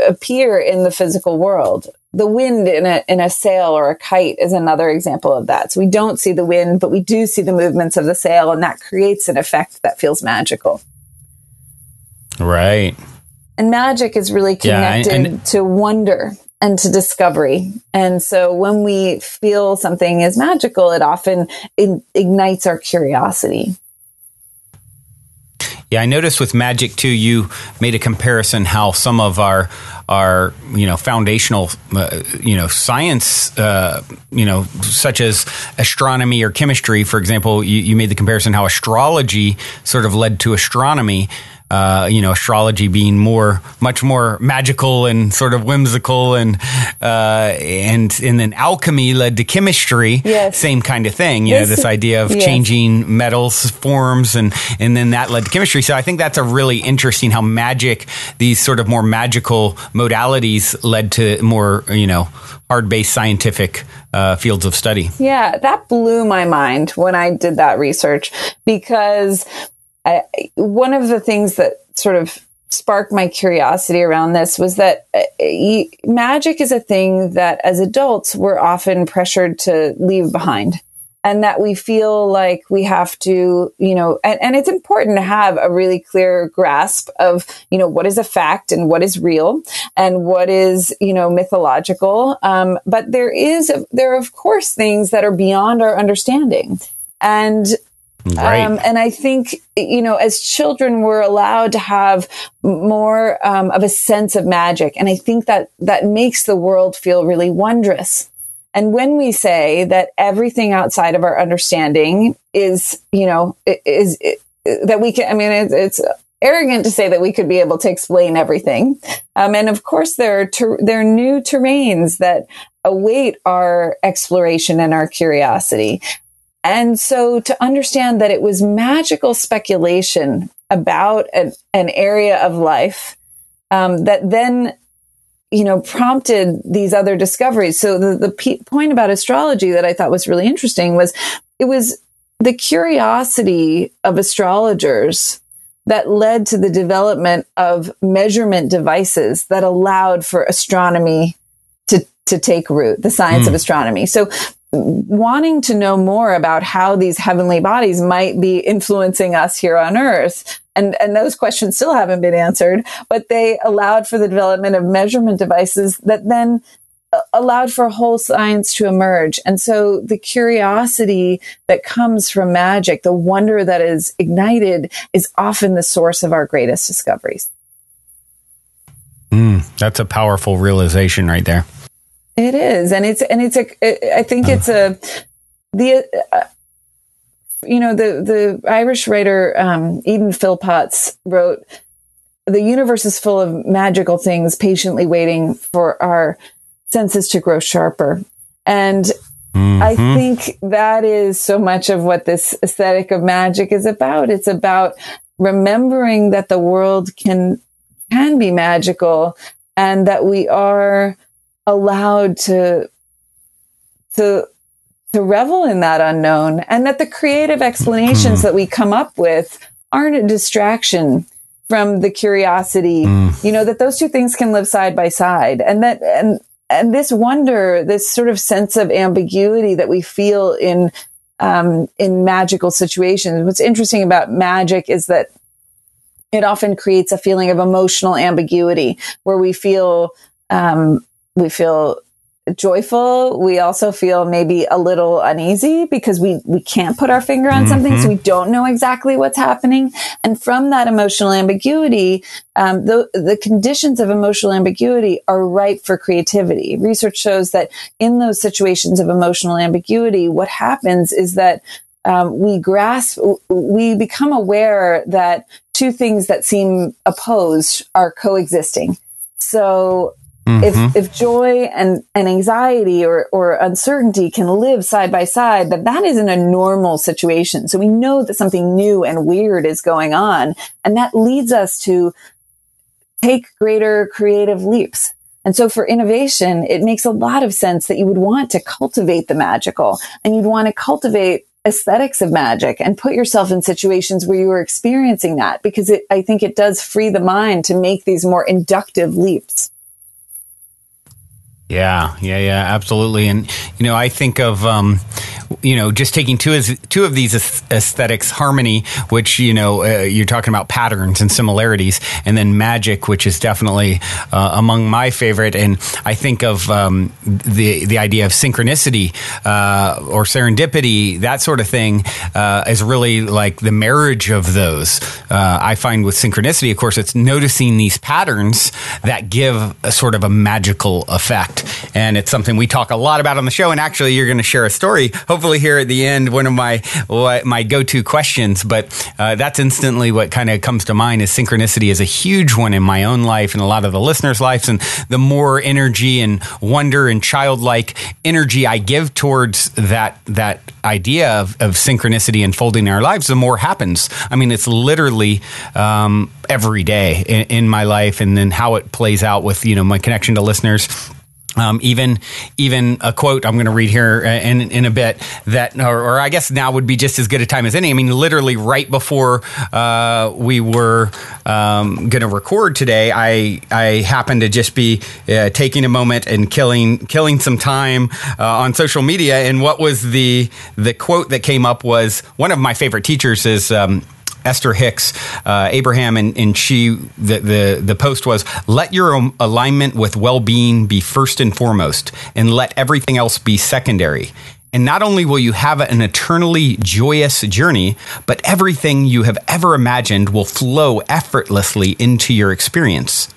appear in the physical world. The wind in a sail or a kite is another example of that. So we don't see the wind, but we do see the movements of the sail, and that creates an effect that feels magical. Right. And magic is really connected to wonder and to discovery. And so when we feel something is magical, it often ignites our curiosity. Yeah, I noticed with magic too, you made a comparison how some of our foundational, science, such as astronomy or chemistry, for example, you made the comparison how astrology sort of led to astronomy. astrology being much more magical and sort of whimsical, and then alchemy led to chemistry. Yes. Same kind of thing. This idea of changing metals forms, and then that led to chemistry. So I think that's a really interesting how magic, these sort of more magical modalities, led to more hard-based scientific fields of study. Yeah, that blew my mind when I did that research, because one of the things that sort of sparked my curiosity around this was that magic is a thing that as adults we're often pressured to leave behind, and that we feel like we have to, and it's important to have a really clear grasp of, what is a fact and what is real and what is, mythological. But there are of course things that are beyond our understanding. And right. And I think, as children, we're allowed to have more of a sense of magic. And I think that makes the world feel really wondrous. And when we say that everything outside of our understanding is that we can, it's arrogant to say that we could be able to explain everything. And of course, there are new terrains that await our exploration and our curiosity. And so to understand that it was magical speculation about an area of life that then prompted these other discoveries. So the point about astrology that I thought was really interesting was it was the curiosity of astrologers that led to the development of measurement devices that allowed for astronomy to take root, the science of astronomy. So wanting to know more about how these heavenly bodies might be influencing us here on Earth. And those questions still haven't been answered, but they allowed for the development of measurement devices that then allowed for a whole science to emerge. And so the curiosity that comes from magic, the wonder that is ignited, is often the source of our greatest discoveries. That's a powerful realization right there. It is. And the Irish writer, Eden Philpotts wrote, "The universe is full of magical things patiently waiting for our senses to grow sharper." And I think that is so much of what this aesthetic of magic is about. It's about remembering that the world can be magical, and that we are allowed to revel in that unknown, and that the creative explanations that we come up with aren't a distraction from the curiosity, that those two things can live side by side, and that, and this wonder, this sort of sense of ambiguity that we feel in magical situations. What's interesting about magic is that it often creates a feeling of emotional ambiguity, where we feel joyful. We also feel maybe a little uneasy because we can't put our finger on something. So we don't know exactly what's happening. And from that emotional ambiguity, the conditions of emotional ambiguity are ripe for creativity. Research shows that in those situations of emotional ambiguity, what happens is that we become aware that two things that seem opposed are coexisting. So if joy and anxiety or uncertainty can live side by side, that isn't a normal situation. So we know that something new and weird is going on, and that leads us to take greater creative leaps. And so for innovation, it makes a lot of sense that you would want to cultivate the magical, and you'd want to cultivate aesthetics of magic and put yourself in situations where you are experiencing that, because I think it does free the mind to make these more inductive leaps. Yeah, absolutely. And, I think of, just taking two of these aesthetics, harmony, which, you're talking about patterns and similarities, and then magic, which is definitely among my favorite. And I think of the idea of synchronicity or serendipity, that sort of thing, is really like the marriage of those. I find with synchronicity, of course, it's noticing these patterns that give a sort of a magical effect. And it's something we talk a lot about on the show. And actually, you're going to share a story, hopefully hopefully here at the end, one of my go-to questions, but that's instantly what kind of comes to mind is synchronicity is a huge one in my own life and a lot of the listeners' lives. And the more energy and wonder and childlike energy I give towards that idea of synchronicity unfolding in our lives, the more happens. I mean, it's literally every day in my life, and then how it plays out with, my connection to listeners. Even a quote I'm going to read here in a bit that, or I guess now would be just as good a time as any. I mean, literally right before we were going to record today, I happened to just be taking a moment and killing some time on social media. And what was the quote that came up was, one of my favorite teachers is Esther Hicks Abraham, and she the post was, "Let your alignment with well-being be first and foremost, and let everything else be secondary. And not only will you have an eternally joyous journey, but everything you have ever imagined will flow effortlessly into your experience.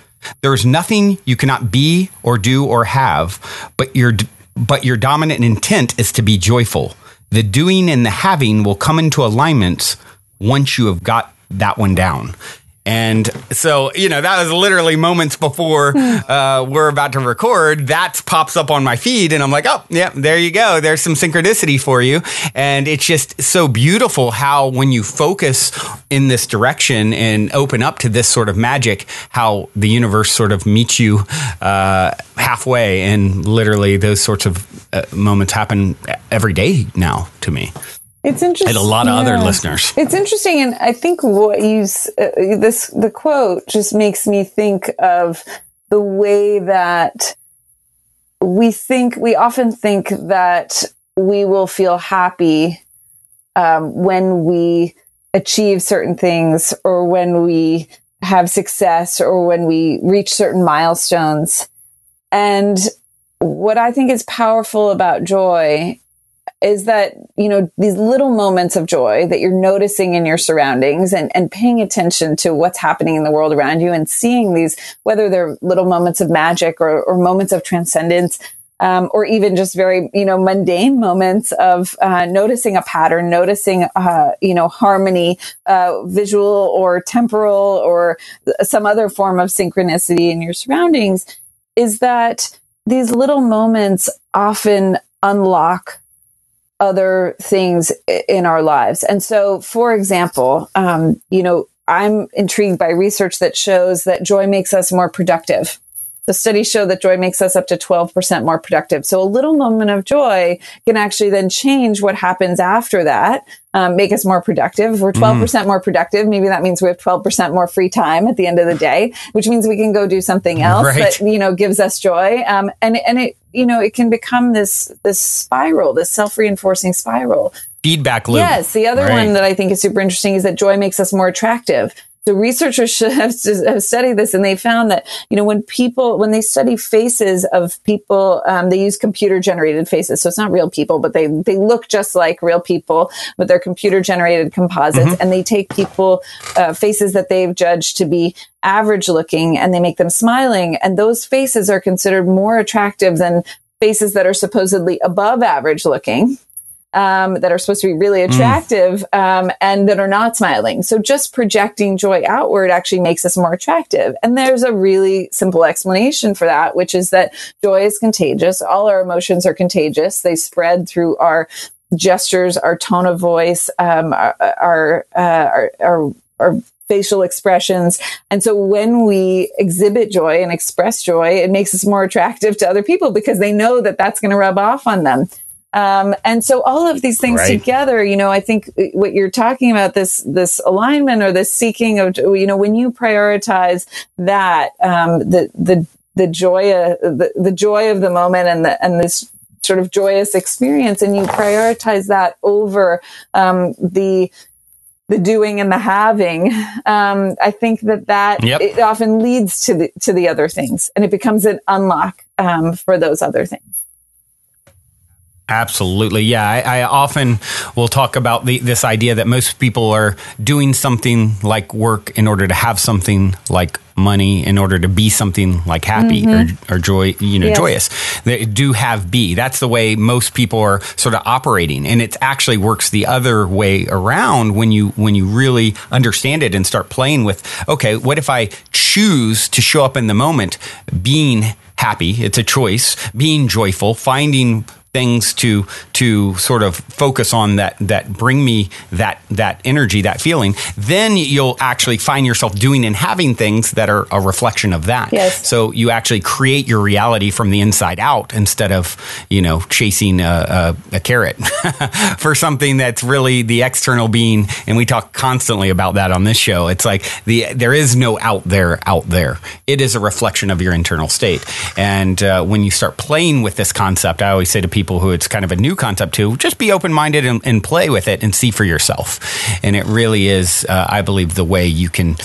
There is nothing you cannot be or do or have, but your dominant intent is to be joyful. The doing and the having will come into alignment once you have got that one down." And so, that was literally moments before we're about to record. That pops up on my feed, and I'm like, oh, yeah, there you go. There's some synchronicity for you. And it's just so beautiful how when you focus in this direction and open up to this sort of magic, how the universe sort of meets you halfway. And literally those sorts of moments happen every day now to me. It's interesting. And a lot of other listeners. It's interesting. And I think what the quote just makes me think of the way that we often think that we will feel happy when we achieve certain things, or when we have success, or when we reach certain milestones. And what I think is powerful about joy is that, these little moments of joy that you're noticing in your surroundings, and paying attention to what's happening in the world around you, and seeing these, whether they're little moments of magic or moments of transcendence, or even just very, mundane moments of noticing a pattern, noticing, harmony, visual or temporal, or some other form of synchronicity in your surroundings, is that these little moments often unlock other things in our lives. And so, for example, I'm intrigued by research that shows that joy makes us more productive. The studies show that joy makes us up to 12% more productive. So a little moment of joy can actually then change what happens after that, make us more productive. If we're 12% more productive, maybe that means we have 12% more free time at the end of the day, which means we can go do something else that, gives us joy. And it, it can become this spiral, this self-reinforcing spiral. Feedback loop. Yes. The other one that I think is super interesting is that joy makes us more attractive. So researchers have studied this, and they found that, when they study faces of people, they use computer generated faces. So it's not real people, but they look just like real people, but they're computer generated composites. Mm-hmm. And they take people, faces that they've judged to be average looking, and they make them smiling. And those faces are considered more attractive than faces that are supposedly above average looking. That are supposed to be really attractive, and that are not smiling. So just projecting joy outward actually makes us more attractive. And there's a really simple explanation for that, which is that joy is contagious. All our emotions are contagious. They spread through our gestures, our tone of voice, our facial expressions. And so when we exhibit joy and express joy, it makes us more attractive to other people, because they know that that's going to rub off on them. And so all of these things together, I think what you're talking about, this alignment, or this seeking of, when you prioritize that, the joy of the moment, and this sort of joyous experience, and you prioritize that over, the doing and the having, I think that it often leads to the other things, and it becomes an unlock, for those other things. Absolutely. Yeah. I often will talk about this idea that most people are doing something like work in order to have something like money in order to be something like happy or joy, joyous. They do have be. That's the way most people are sort of operating. And it actually works the other way around when you really understand it and start playing with, okay, what if I choose to show up in the moment being happy? It's a choice, being joyful, finding things to sort of focus on that bring me that energy, that feeling. Then you'll actually find yourself doing and having things that are a reflection of that. Yes. So you actually create your reality from the inside out instead of, chasing a carrot for something that's really the external being. And we talk constantly about that on this show. It's like there is no out there. It is a reflection of your internal state. And when you start playing with this concept, I always say to people who it's kind of a new concept to, just be open-minded and play with it and see for yourself. And it really is, I believe, the way you can,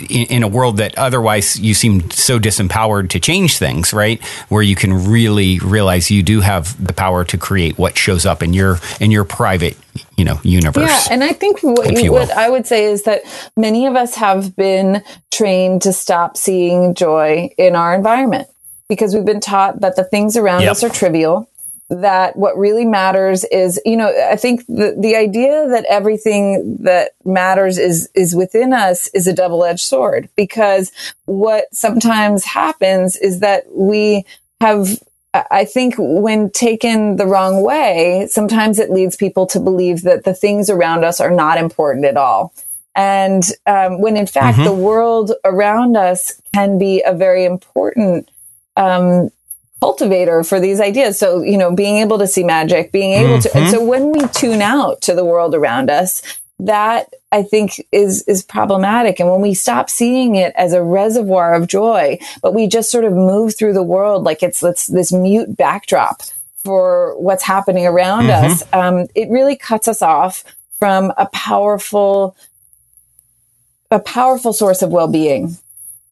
in a world that otherwise you seem so disempowered to change things, right? Where you can really realize you do have the power to create what shows up in your private, universe. Yeah, and I think what I would say is that many of us have been trained to stop seeing joy in our environment because we've been taught that the things around us are trivial, that what really matters is, I think the idea that everything that matters is within us is a double-edged sword, because what sometimes happens is that we have, I think when taken the wrong way, sometimes it leads people to believe that the things around us are not important at all. And when in fact, the world around us can be a very important cultivator for these ideas. So, being able to see magic, being able to, and so when we tune out to the world around us, that I think is problematic. And when we stop seeing it as a reservoir of joy, but we just sort of move through the world like it's this mute backdrop for what's happening around us, it really cuts us off from a powerful source of well-being.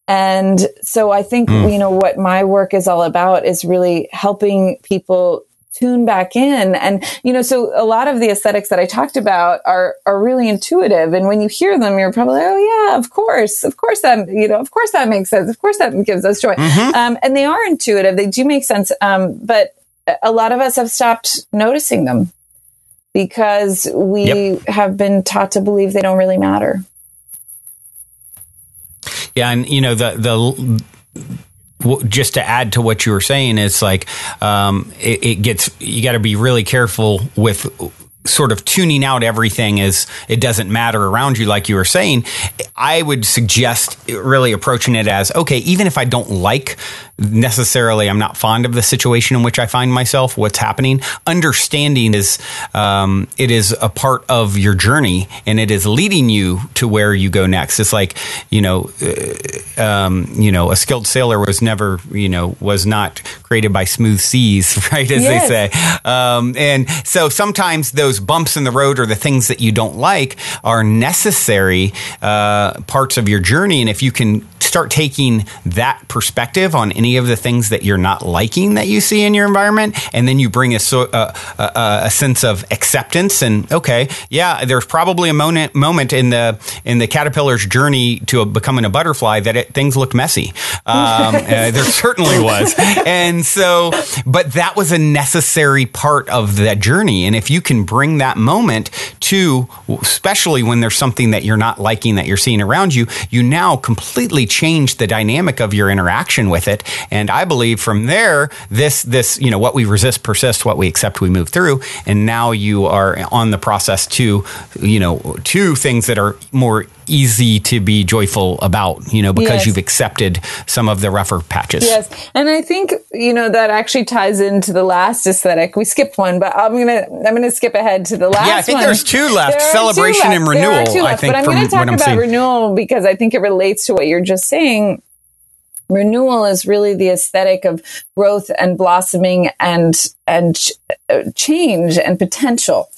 And so I think, what my work is all about is really helping people tune back in. And, so a lot of the aesthetics that I talked about are really intuitive. And when you hear them, you're probably like, oh yeah, of course that, of course that makes sense. Of course that gives us joy. And they are intuitive. They do make sense. But a lot of us have stopped noticing them because we have been taught to believe they don't really matter. Yeah, and just to add to what you were saying, it's like it gets, you got to be really careful with sort of tuning out everything as it doesn't matter around you, like you were saying. I would suggest really approaching it as, okay, even if I don't like necessarily, I'm not fond of the situation in which I find myself, what's happening, understanding is it is a part of your journey and it is leading you to where you go next. It's like, a skilled sailor was never, was not created by smooth seas, right? As they say. And so sometimes those bumps in the road or the things that you don't like are necessary parts of your journey. And if you can start taking that perspective on any of the things that you're not liking that you see in your environment, and then you bring a sense of acceptance and, okay, yeah, there's probably a moment in the caterpillar's journey to becoming a butterfly that things looked messy. There certainly was. And so, but that was a necessary part of that journey. And if you can bring that moment to, especially when there's something that you're not liking that you're seeing around you, you now completely change the dynamic of your interaction with it. And I believe from there, this, what we resist persists, what we accept, we move through. And now you are on the process to things that are more easy to be joyful about, because you've accepted some of the rougher patches. Yes. And I think, that actually ties into the last aesthetic. We skipped one, but I'm going to skip ahead to the last one. Yeah, I think there's two left, celebration and renewal. I think, but I'm going to talk about renewal because I think it relates to what you're just saying. Renewal is really the aesthetic of growth and blossoming and change and potential.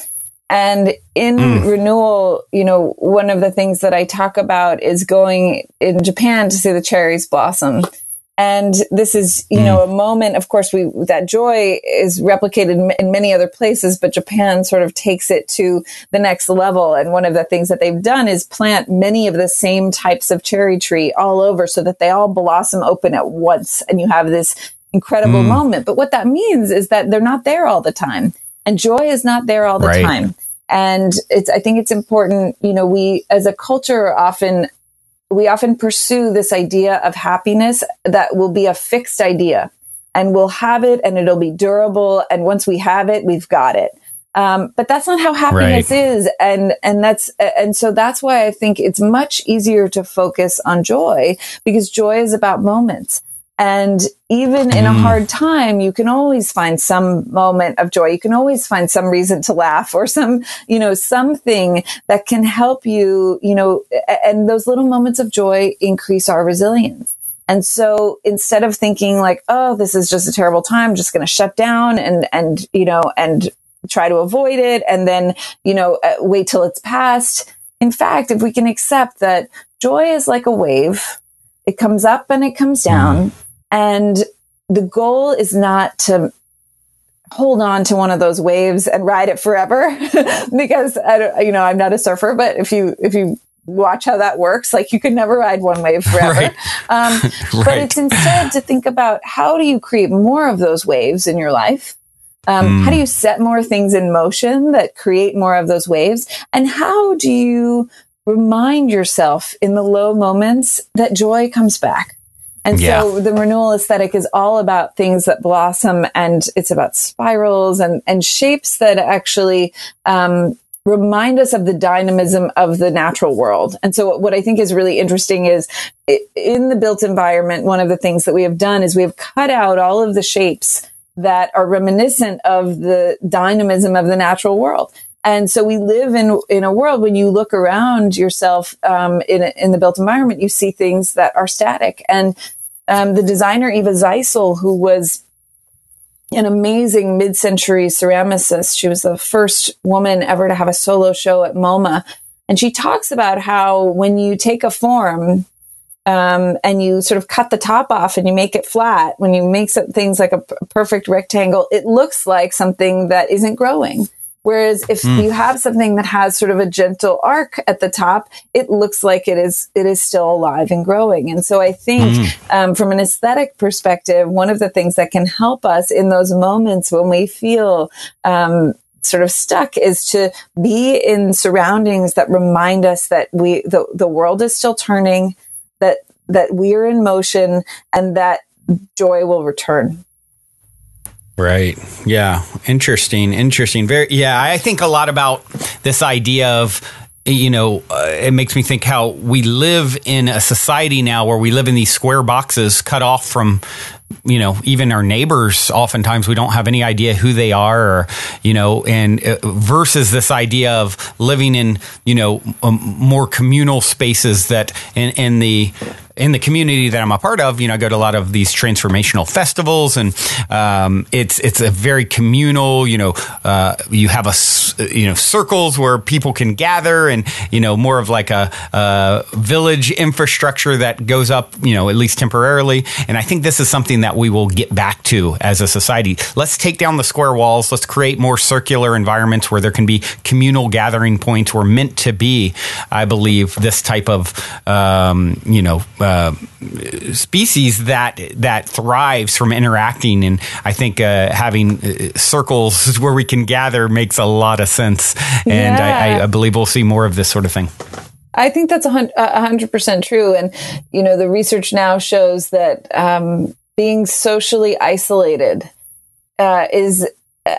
And in renewal, one of the things that I talk about is going in Japan to see the cherries blossom. And this is, a moment, of course, that joy is replicated in many other places, but Japan sort of takes it to the next level. And one of the things that they've done is plant many of the same types of cherry tree all over so that they all blossom open at once. And you have this incredible moment. But what that means is that they're not there all the time. And joy is not there all the time. And I think it's important, we as a culture we often pursue this idea of happiness that will be a fixed idea, and we'll have it and it'll be durable. And once we have it, we've got it. But that's not how happiness is. And so that's why I think it's much easier to focus on joy, because joy is about moments. And even in a hard time, you can always find some moment of joy. You can always find some reason to laugh, or something that can help you, and those little moments of joy increase our resilience. And so instead of thinking like, oh, this is just a terrible time, I'm just going to shut down and try to avoid it. And then, wait till it's past. In fact, if we can accept that joy is like a wave, it comes up and it comes down. And the goal is not to hold on to one of those waves and ride it forever, because I'm not a surfer, but if you watch how that works, like you can never ride one wave forever. But it's instead to think about, how do you create more of those waves in your life? How do you set more things in motion that create more of those waves? And how do you remind yourself in the low moments that joy comes back? And so the renewal aesthetic is all about things that blossom, and it's about spirals and shapes that actually remind us of the dynamism of the natural world. And so what I think is really interesting is in the built environment, one of the things that we have done is we have cut out all of the shapes that are reminiscent of the dynamism of the natural world. And so we live in a world, when you look around yourself in the built environment, you see things that are static. And the designer Eva Zeisel, who was an amazing mid-century ceramicist, she was the first woman ever to have a solo show at MoMA. And she talks about how when you take a form and you sort of cut the top off and you make it flat, when you make things like a perfect rectangle, it looks like something that isn't growing. Whereas if you have something that has sort of a gentle arc at the top, it looks like it is still alive and growing. And so I think from an aesthetic perspective, one of the things that can help us in those moments when we feel sort of stuck is to be in surroundings that remind us that the world is still turning, that we are in motion, and that joy will return. Right. Yeah. Interesting. I think a lot about this idea of, it makes me think how we live in a society now where we live in these square boxes cut off from, even our neighbors. Oftentimes we don't have any idea who they are, or, and versus this idea of living in, more communal spaces that in the community that I'm a part of, I go to a lot of these transformational festivals, and it's a very communal. You have circles where people can gather, and more of like a village infrastructure that goes up, at least temporarily. And I think this is something that we will get back to as a society. Let's take down the square walls. Let's create more circular environments where there can be communal gathering points. We're meant to be, I believe, this type of species that thrives from interacting. And I think having circles where we can gather makes a lot of sense. And I believe we'll see more of this sort of thing. I think that's 100% true. And, the research now shows that being socially isolated is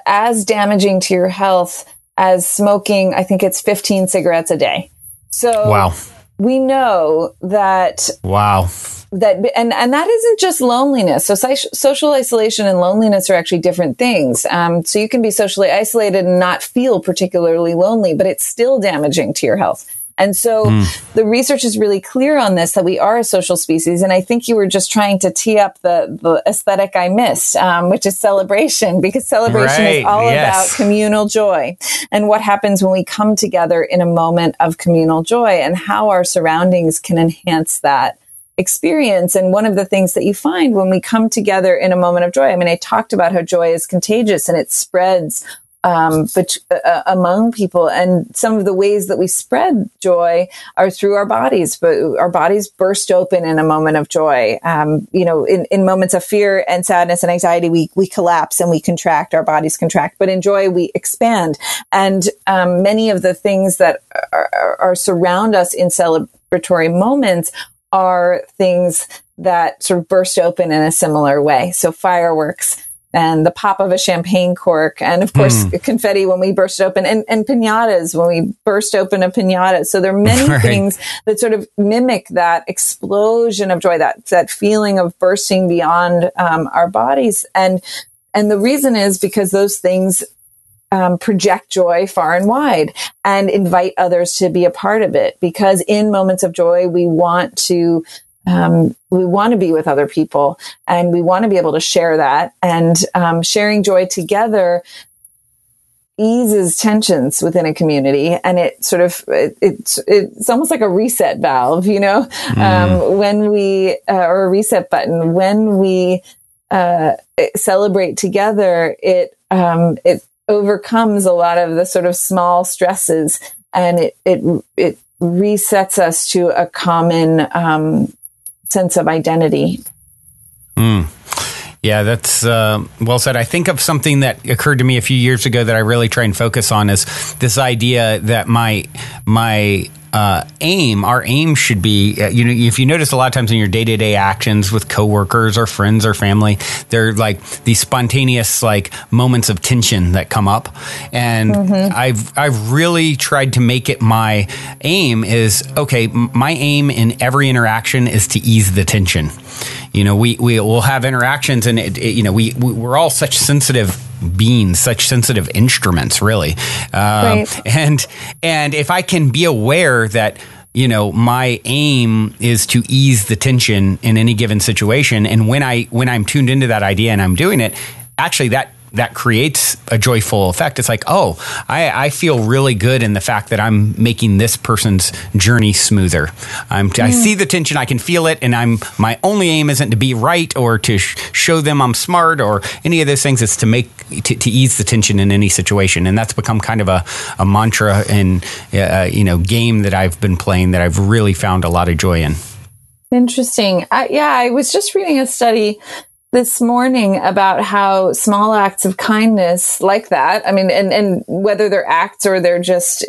as damaging to your health as smoking. I think it's 15 cigarettes a day. So wow. We know that. Wow. That and that isn't just loneliness. So social isolation and loneliness are actually different things. So you can be socially isolated and not feel particularly lonely, but it's still damaging to your health. And so the research is really clear on this, that we are a social species. And I think you were just trying to tee up the aesthetic I missed, which is celebration, because celebration is all about communal joy and what happens when we come together in a moment of communal joy, and how our surroundings can enhance that experience. And one of the things that you find when we come together in a moment of joy, I mean, I talked about how joy is contagious and it spreads among people. And some of the ways that we spread joy are through our bodies, but our bodies burst open in a moment of joy. In moments of fear and sadness and anxiety, we collapse and we contract, our bodies contract, but in joy, we expand. And many of the things that are surround us in celebratory moments are things that sort of burst open in a similar way. So fireworks, and the pop of a champagne cork, and of course, confetti when we burst it open, and pinatas when we burst open a pinata. So there are many things that sort of mimic that explosion of joy, that feeling of bursting beyond our bodies. And the reason is because those things project joy far and wide and invite others to be a part of it. Because in moments of joy, we want to be with other people, and we want to be able to share that. And sharing joy together eases tensions within a community, and it sort of it's almost like a reset valve, when we or a reset button when we celebrate together. It overcomes a lot of the sort of small stresses, and it resets us to a common sense of identity. Yeah, that's well said. I think of something that occurred to me a few years ago that I really try and focus on is this idea that our aim should be, if you notice a lot of times in your day-to-day actions with coworkers or friends or family, they're like these spontaneous like moments of tension that come up. And I've really tried to make it my aim is, okay, my aim in every interaction is to ease the tension. We will have interactions, and we're all such sensitive beings, such sensitive instruments, really. Right. And if I can be aware that, my aim is to ease the tension in any given situation, and when I'm tuned into that idea and I'm doing it, actually that creates a joyful effect. It's like, oh, I feel really good in the fact that I'm making this person's journey smoother. I see the tension, I can feel it, and my only aim isn't to be right or to show them I'm smart or any of those things. It's to ease the tension in any situation, and that's become kind of a mantra in game that I've been playing that I've really found a lot of joy in. Interesting. I was just reading a study this morning about how small acts of kindness like that, I mean, and whether they're acts or they're just,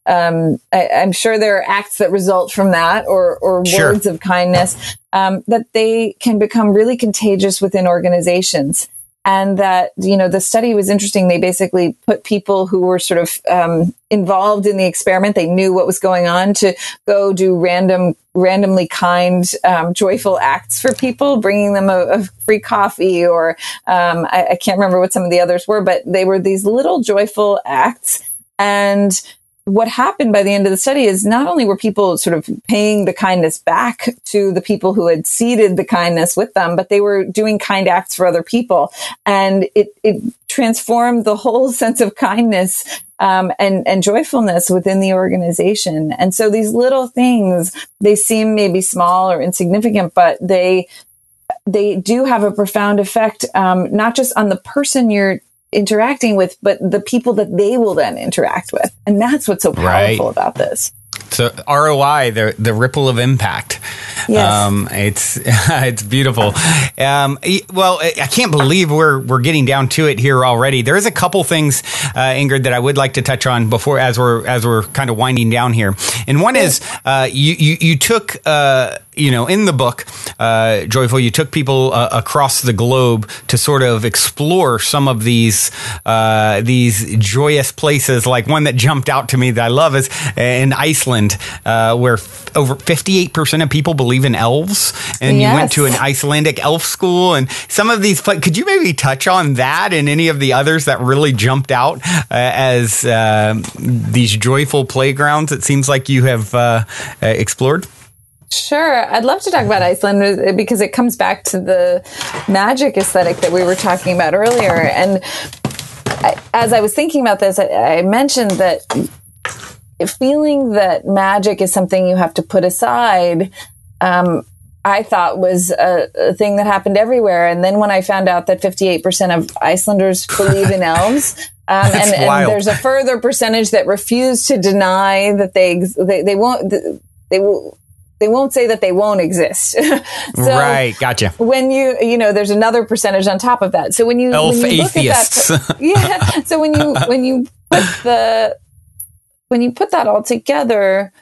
I'm sure there are acts that result from that or Sure. words of kindness, that they can become really contagious within organizations. And that, the study was interesting. They basically put people who were sort of involved in the experiment. They knew what was going on to go do randomly kind, joyful acts for people, bringing them a free coffee or I can't remember what some of the others were, but they were these little joyful acts. And what happened by the end of the study is not only were people sort of paying the kindness back to the people who had seeded the kindness with them, but they were doing kind acts for other people. And it transformed the whole sense of kindness and joyfulness within the organization. And so these little things, they seem maybe small or insignificant, but they do have a profound effect, not just on the person you're interacting with, but the people that they will then interact with. And that's what's so powerful about this. So ROI, the ripple of impact. Yes. It's beautiful. Well, I can't believe we're getting down to it here already. There's a couple things, Ingrid, that I would like to touch on before as we're kind of winding down here. And one is you took in the book, Joyful, you took people across the globe to sort of explore some of these joyous places. Like one that jumped out to me that I love is in Iceland, where over 58% of people believe in elves. And you went to an Icelandic elf school. And some of these, could you maybe touch on that and any of the others that really jumped out as these joyful playgrounds it seems like you have explored? Sure. I'd love to talk about Iceland because it comes back to the magic aesthetic that we were talking about earlier. And as I was thinking about this, I mentioned that feeling that magic is something you have to put aside I thought was a thing that happened everywhere. And then when I found out that 58% of Icelanders believe in elves, and there's a further percentage that refuse to deny that they won't say that they won't exist. So right. Gotcha. When there's another percentage on top of that. So when you elf when you atheists. look at that, yeah. So when you put that all together,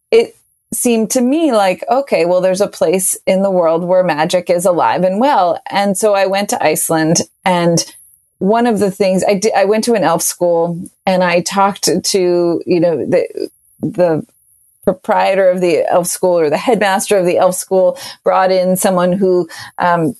it seemed to me like, okay, well, there's a place in the world where magic is alive and well. And so I went to Iceland, and one of the things I went to an elf school, and I talked to, the proprietor of the elf school, or the headmaster of the elf school, brought in someone who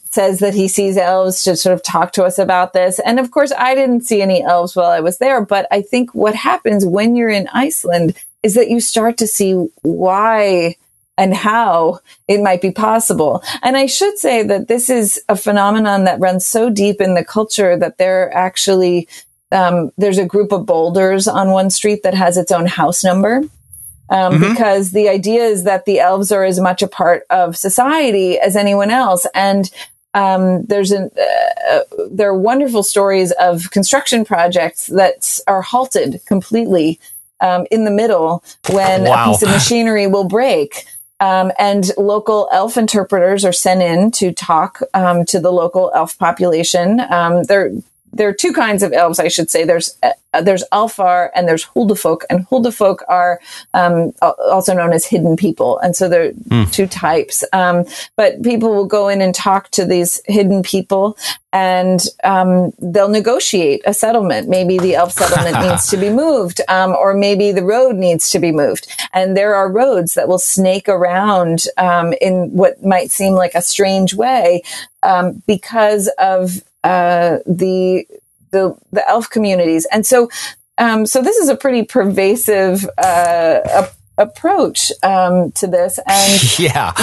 says that he sees elves to sort of talk to us about this. And of course, I didn't see any elves while I was there, but I think what happens when you're in Iceland is that you start to see why and how it might be possible. And I should say that this is a phenomenon that runs so deep in the culture that there actually, there's a group of boulders on one street that has its own house number. Because the idea is that the elves are as much a part of society as anyone else. And there are wonderful stories of construction projects that are halted completely in the middle when a piece of machinery will break. And local elf interpreters are sent in to talk to the local elf population. There are two kinds of elves, I should say. There's Alfar and there's Huldufolk, and Huldufolk are also known as hidden people. And so there are two types. But people will go in and talk to these hidden people, and they'll negotiate a settlement. Maybe the elf settlement needs to be moved, or maybe the road needs to be moved. And there are roads that will snake around in what might seem like a strange way because of the elf communities. And so this is a pretty pervasive approach to this. And yeah,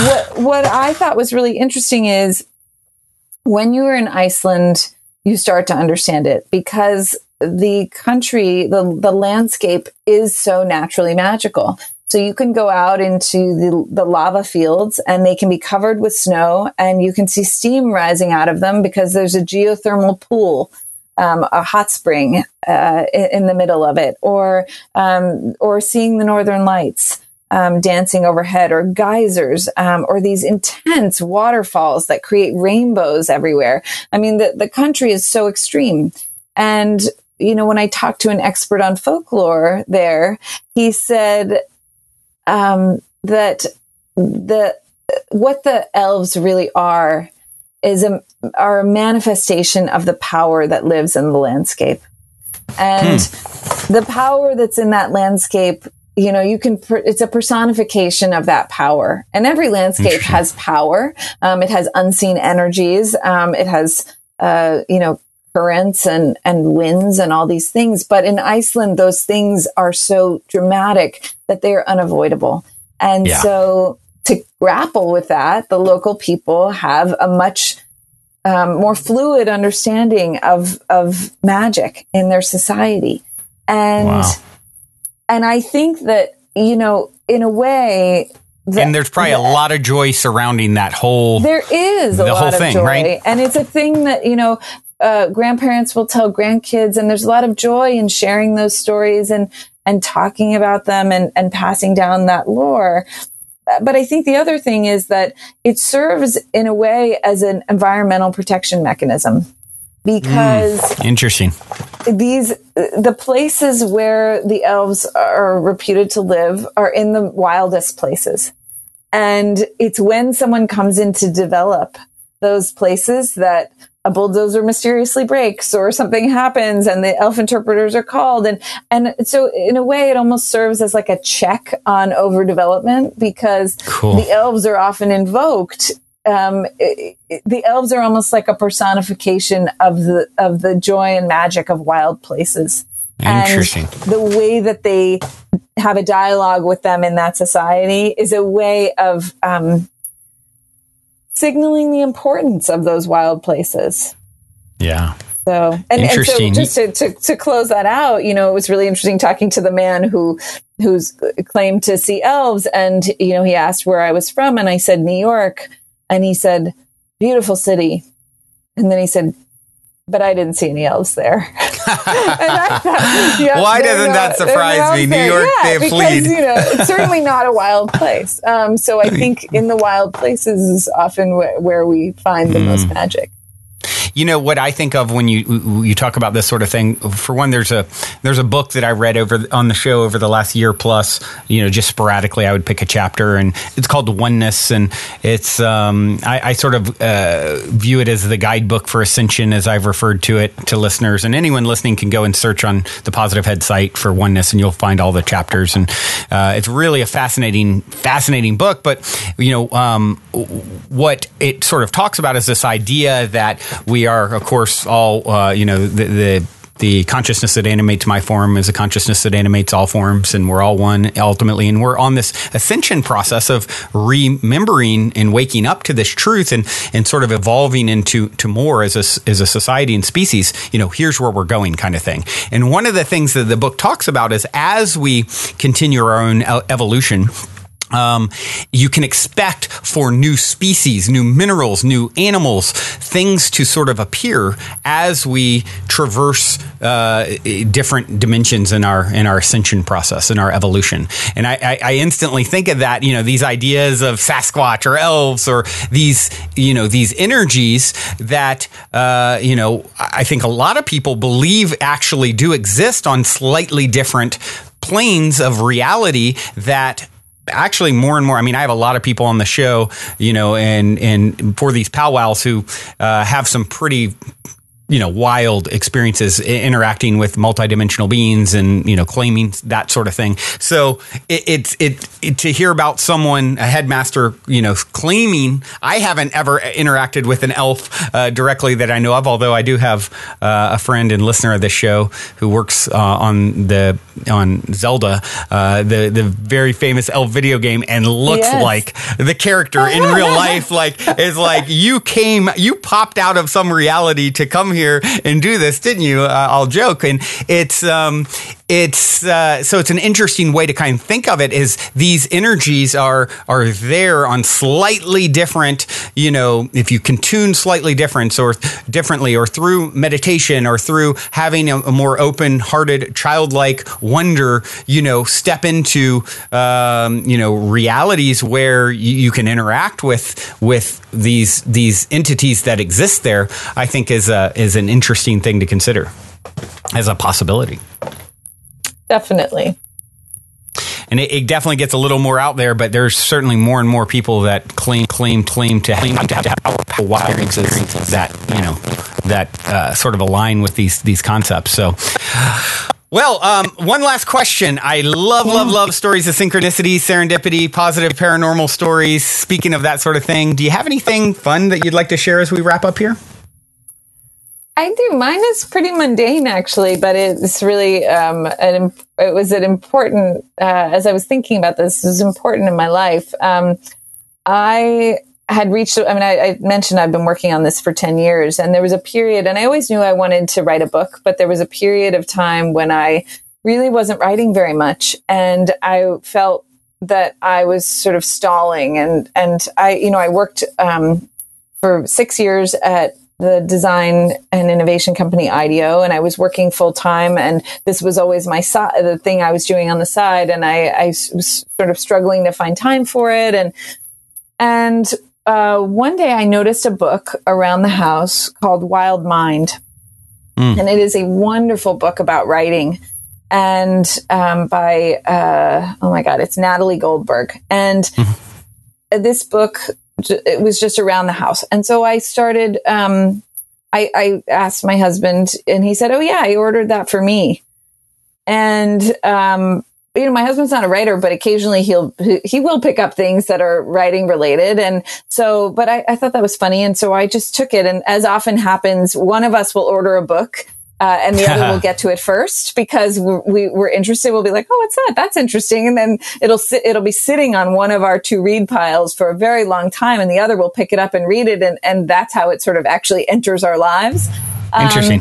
what I thought was really interesting is when you are in Iceland, you start to understand it, because the country, the landscape is so naturally magical. So you can go out into the lava fields, and they can be covered with snow, and you can see steam rising out of them because there's a geothermal pool, a hot spring in the middle of it, or seeing the northern lights dancing overhead, or geysers, or these intense waterfalls that create rainbows everywhere. I mean, the country is so extreme. And, when I talked to an expert on folklore there, he said that what the elves really are a manifestation of the power that lives in the landscape. And the power that's in that landscape, it's a personification of that power. And every landscape has power. It has unseen energies. It has, currents and winds and all these things. But in Iceland, those things are so dramatic that they are unavoidable. And so to grapple with that, the local people have a much more fluid understanding of magic in their society. And I think that, in a way, and there's probably a lot of joy surrounding that whole. There is a lot of joy, right? And it's a thing that grandparents will tell grandkids, and there's a lot of joy in sharing those stories and talking about them and passing down that lore. But I think the other thing is that it serves in a way as an environmental protection mechanism, because interesting. The places where the elves are reputed to live are in the wildest places. And it's when someone comes in to develop those places that a bulldozer mysteriously breaks, or something happens and the elf interpreters are called. And so in a way, it almost serves as like a check on overdevelopment, because the elves are often invoked. The elves are almost like a personification of the joy and magic of wild places. Interesting. And the way that they have a dialogue with them in that society is a way of signaling the importance of those wild places. Yeah. So, and so just to close that out, it was really interesting talking to the man who's claimed to see elves. And, he asked where I was from. And I said, New York. And he said, beautiful city. And then he said, but I didn't see any elves there. And I thought, yeah, why doesn't that surprise me? New York, they because, fleed. It's certainly not a wild place. So I think in the wild places is often where we find the most magic. You know what I think of when you talk about this sort of thing. For one, there's a book that I read on the show over the last year plus. Just sporadically, I would pick a chapter, and it's called Oneness, and it's I sort of view it as the guidebook for ascension, as I've referred to it to listeners. And anyone listening can go and search on the Positive Head site for Oneness, and you'll find all the chapters. And it's really a fascinating book. But what it sort of talks about is this idea that we are, of course, all, the consciousness that animates my form is a consciousness that animates all forms, and we're all one ultimately. And we're on this ascension process of remembering and waking up to this truth and sort of evolving into more as a society and species. Here's where we're going, kind of thing. And one of the things that the book talks about is as we continue our own evolution, you can expect for new species, new minerals, new animals, things to sort of appear as we traverse different dimensions in our ascension process, in our evolution. And I instantly think of that, these ideas of Sasquatch or elves or these energies that, I think a lot of people believe actually do exist on slightly different planes of reality that actually more and more. I mean, I have a lot of people on the show, and for these powwows who have some pretty wild experiences interacting with multidimensional beings and, claiming that sort of thing. So it to hear about someone, a headmaster, claiming. I haven't ever interacted with an elf directly that I know of, although I do have a friend and listener of this show who works on Zelda, the very famous elf video game, and looks like the character in real life. You popped out of some reality to come here and do this, didn't you? I'll joke. And it's so it's an interesting way to kind of think of it, is these energies are there on slightly different, if you can tune slightly differently or through meditation or through having a more open-hearted, childlike wonder, step into, realities where you can interact with these entities that exist there. I think is an interesting thing to consider as a possibility. Definitely. And it definitely gets a little more out there, but there's certainly more and more people that claim to have powerful wild experiences that sort of align with these concepts. So, well, one last question. I love stories of synchronicity, serendipity, positive paranormal stories. Speaking of that sort of thing, do you have anything fun that you'd like to share as we wrap up here? I do. Mine is pretty mundane, actually, but it's really it was an important. As I was thinking about this, it was important in my life. I had reached. I mentioned I've been working on this for 10 years, and there was a period, and I always knew I wanted to write a book, but there was a period of time when I really wasn't writing very much, and I felt that I was sort of stalling, and I worked for 6 years at the design and innovation company IDEO, and I was working full time, and this was always the thing I was doing on the side, and I was sort of struggling to find time for it, and one day I noticed a book around the house called Wild Mind, and it is a wonderful book about writing, and by it's Natalie Goldberg, and this book. It was just around the house. And so I started, I asked my husband, and he said, oh yeah, I ordered that for me. And, my husband's not a writer, but occasionally he will pick up things that are writing related. And so, but I thought that was funny. And so I just took it. And as often happens, one of us will order a book, and the other will get to it first because we're interested. We'll be like, oh, what's that? That's interesting. And then it'll be sitting on one of our to read piles for a very long time. And the other will pick it up and read it. And that's how it sort of actually enters our lives. Interesting.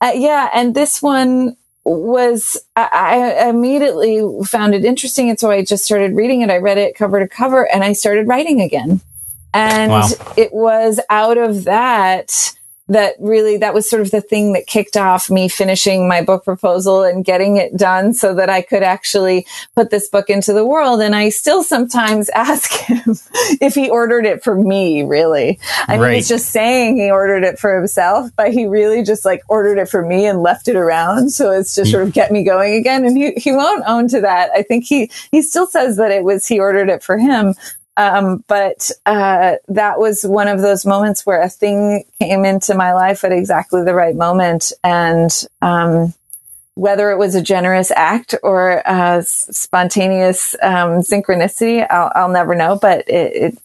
And this one was, I immediately found it interesting. And so I just started reading it. I read it cover to cover, and I started writing again. And Wow. it was out of that was sort of the thing that kicked off me finishing my book proposal and getting it done so that I could actually put this book into the world. And I still sometimes ask him if he ordered it for me, really. I mean, he's just saying he ordered it for himself, but he really just like ordered it for me and left it around. So it's just sort of get me going again. And he won't own to that. I think he still says that he ordered it for him. But that was one of those moments where a thing came into my life at exactly the right moment. And whether it was a generous act or a spontaneous synchronicity, I'll never know. But it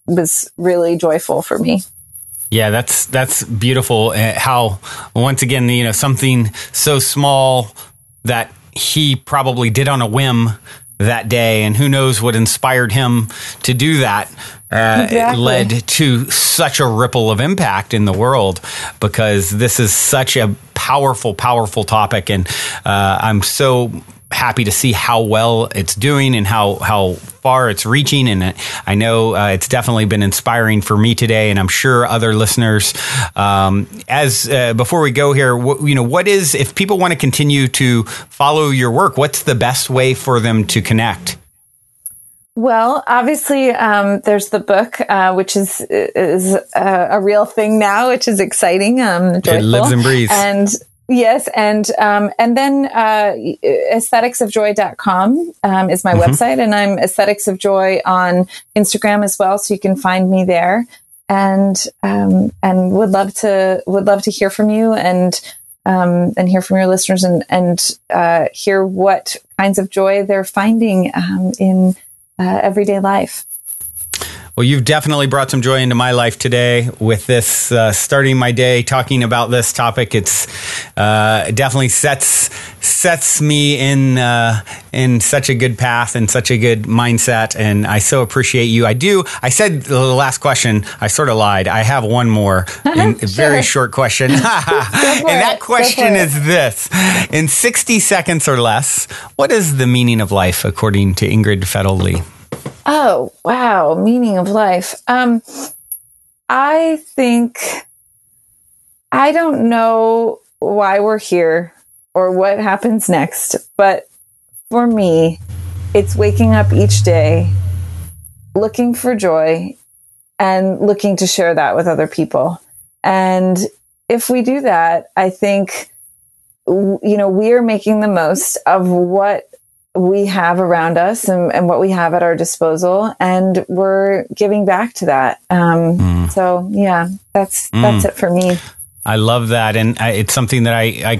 was really joyful for me. Yeah, that's beautiful. How, once again, something so small that he probably did on a whim that day, and who knows what inspired him to do that, Exactly. led to such a ripple of impact in the world, because this is such a powerful, powerful topic. And I'm so happy to see how well it's doing and how far it's reaching. And I know it's definitely been inspiring for me today, and I'm sure other listeners. Before we go here, what is, if people want to continue to follow your work, what's the best way for them to connect? Well, obviously, there's the book, which is a real thing now, which is exciting, joyful. It lives and breathes. And yes, and then aestheticsofjoy.com is my website, and I'm Aesthetics of Joy on Instagram as well, so you can find me there. And would love to hear from you and hear from your listeners and hear what kinds of joy they're finding in everyday life. Well, you've definitely brought some joy into my life today with this, starting my day talking about this topic. It's definitely sets me in such a good path and such a good mindset, and I so appreciate you. I said the last question, I sort of lied. I have one more, a very short question. And that question is this: in 60 seconds or less, what is the meaning of life according to Ingrid Fetell Lee? Oh, wow. Meaning of life. I think I don't know why we're here or what happens next, but for me, it's waking up each day, looking for joy and looking to share that with other people. And if we do that, I think, we are making the most of what we have around us and what we have at our disposal, and we're giving back to that. So yeah, that's it for me. I love that. And it's something that I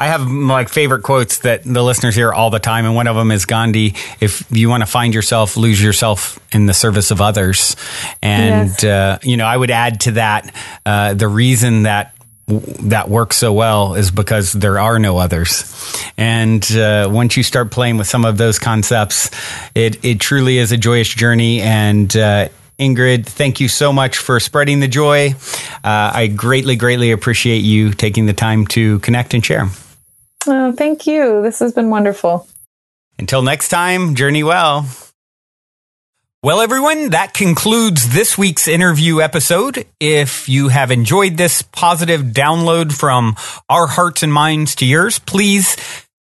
have my favorite quotes that the listeners hear all the time. And one of them is Gandhi: if you want to find yourself, lose yourself in the service of others. And, Yes. I would add to that, the reason that works so well is because there are no others. And once you start playing with some of those concepts, it truly is a joyous journey. And Ingrid, thank you so much for spreading the joy. I greatly, greatly appreciate you taking the time to connect and share. Oh, thank you. This has been wonderful. Until next time, journey well. Well, everyone, that concludes this week's interview episode. If you have enjoyed this positive download from our hearts and minds to yours, please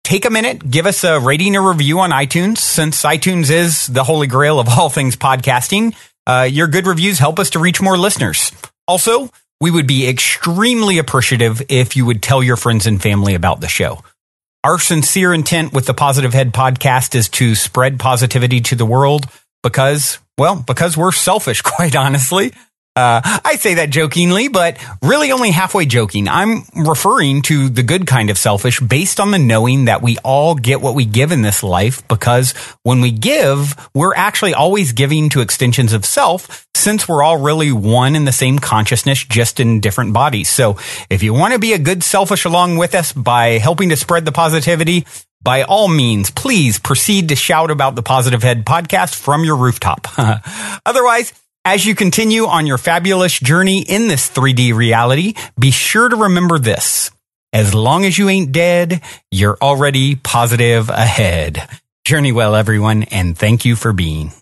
take a minute, give us a rating or review on iTunes, since iTunes is the holy grail of all things podcasting. Your good reviews help us to reach more listeners. Also, we would be extremely appreciative if you would tell your friends and family about the show. Our sincere intent with the Positive Head podcast is to spread positivity to the world, because we're selfish, quite honestly. I say that jokingly, but really only halfway joking. I'm referring to the good kind of selfish, based on the knowing that we all get what we give in this life, because when we give, we're actually always giving to extensions of self, since we're all really one in the same consciousness, just in different bodies. So if you want to be a good selfish along with us by helping to spread the positivity, by all means, please proceed to shout about the Positive Head podcast from your rooftop. Otherwise, as you continue on your fabulous journey in this 3D reality, be sure to remember this: as long as you ain't dead, you're already positive ahead. Journey well, everyone, and thank you for being.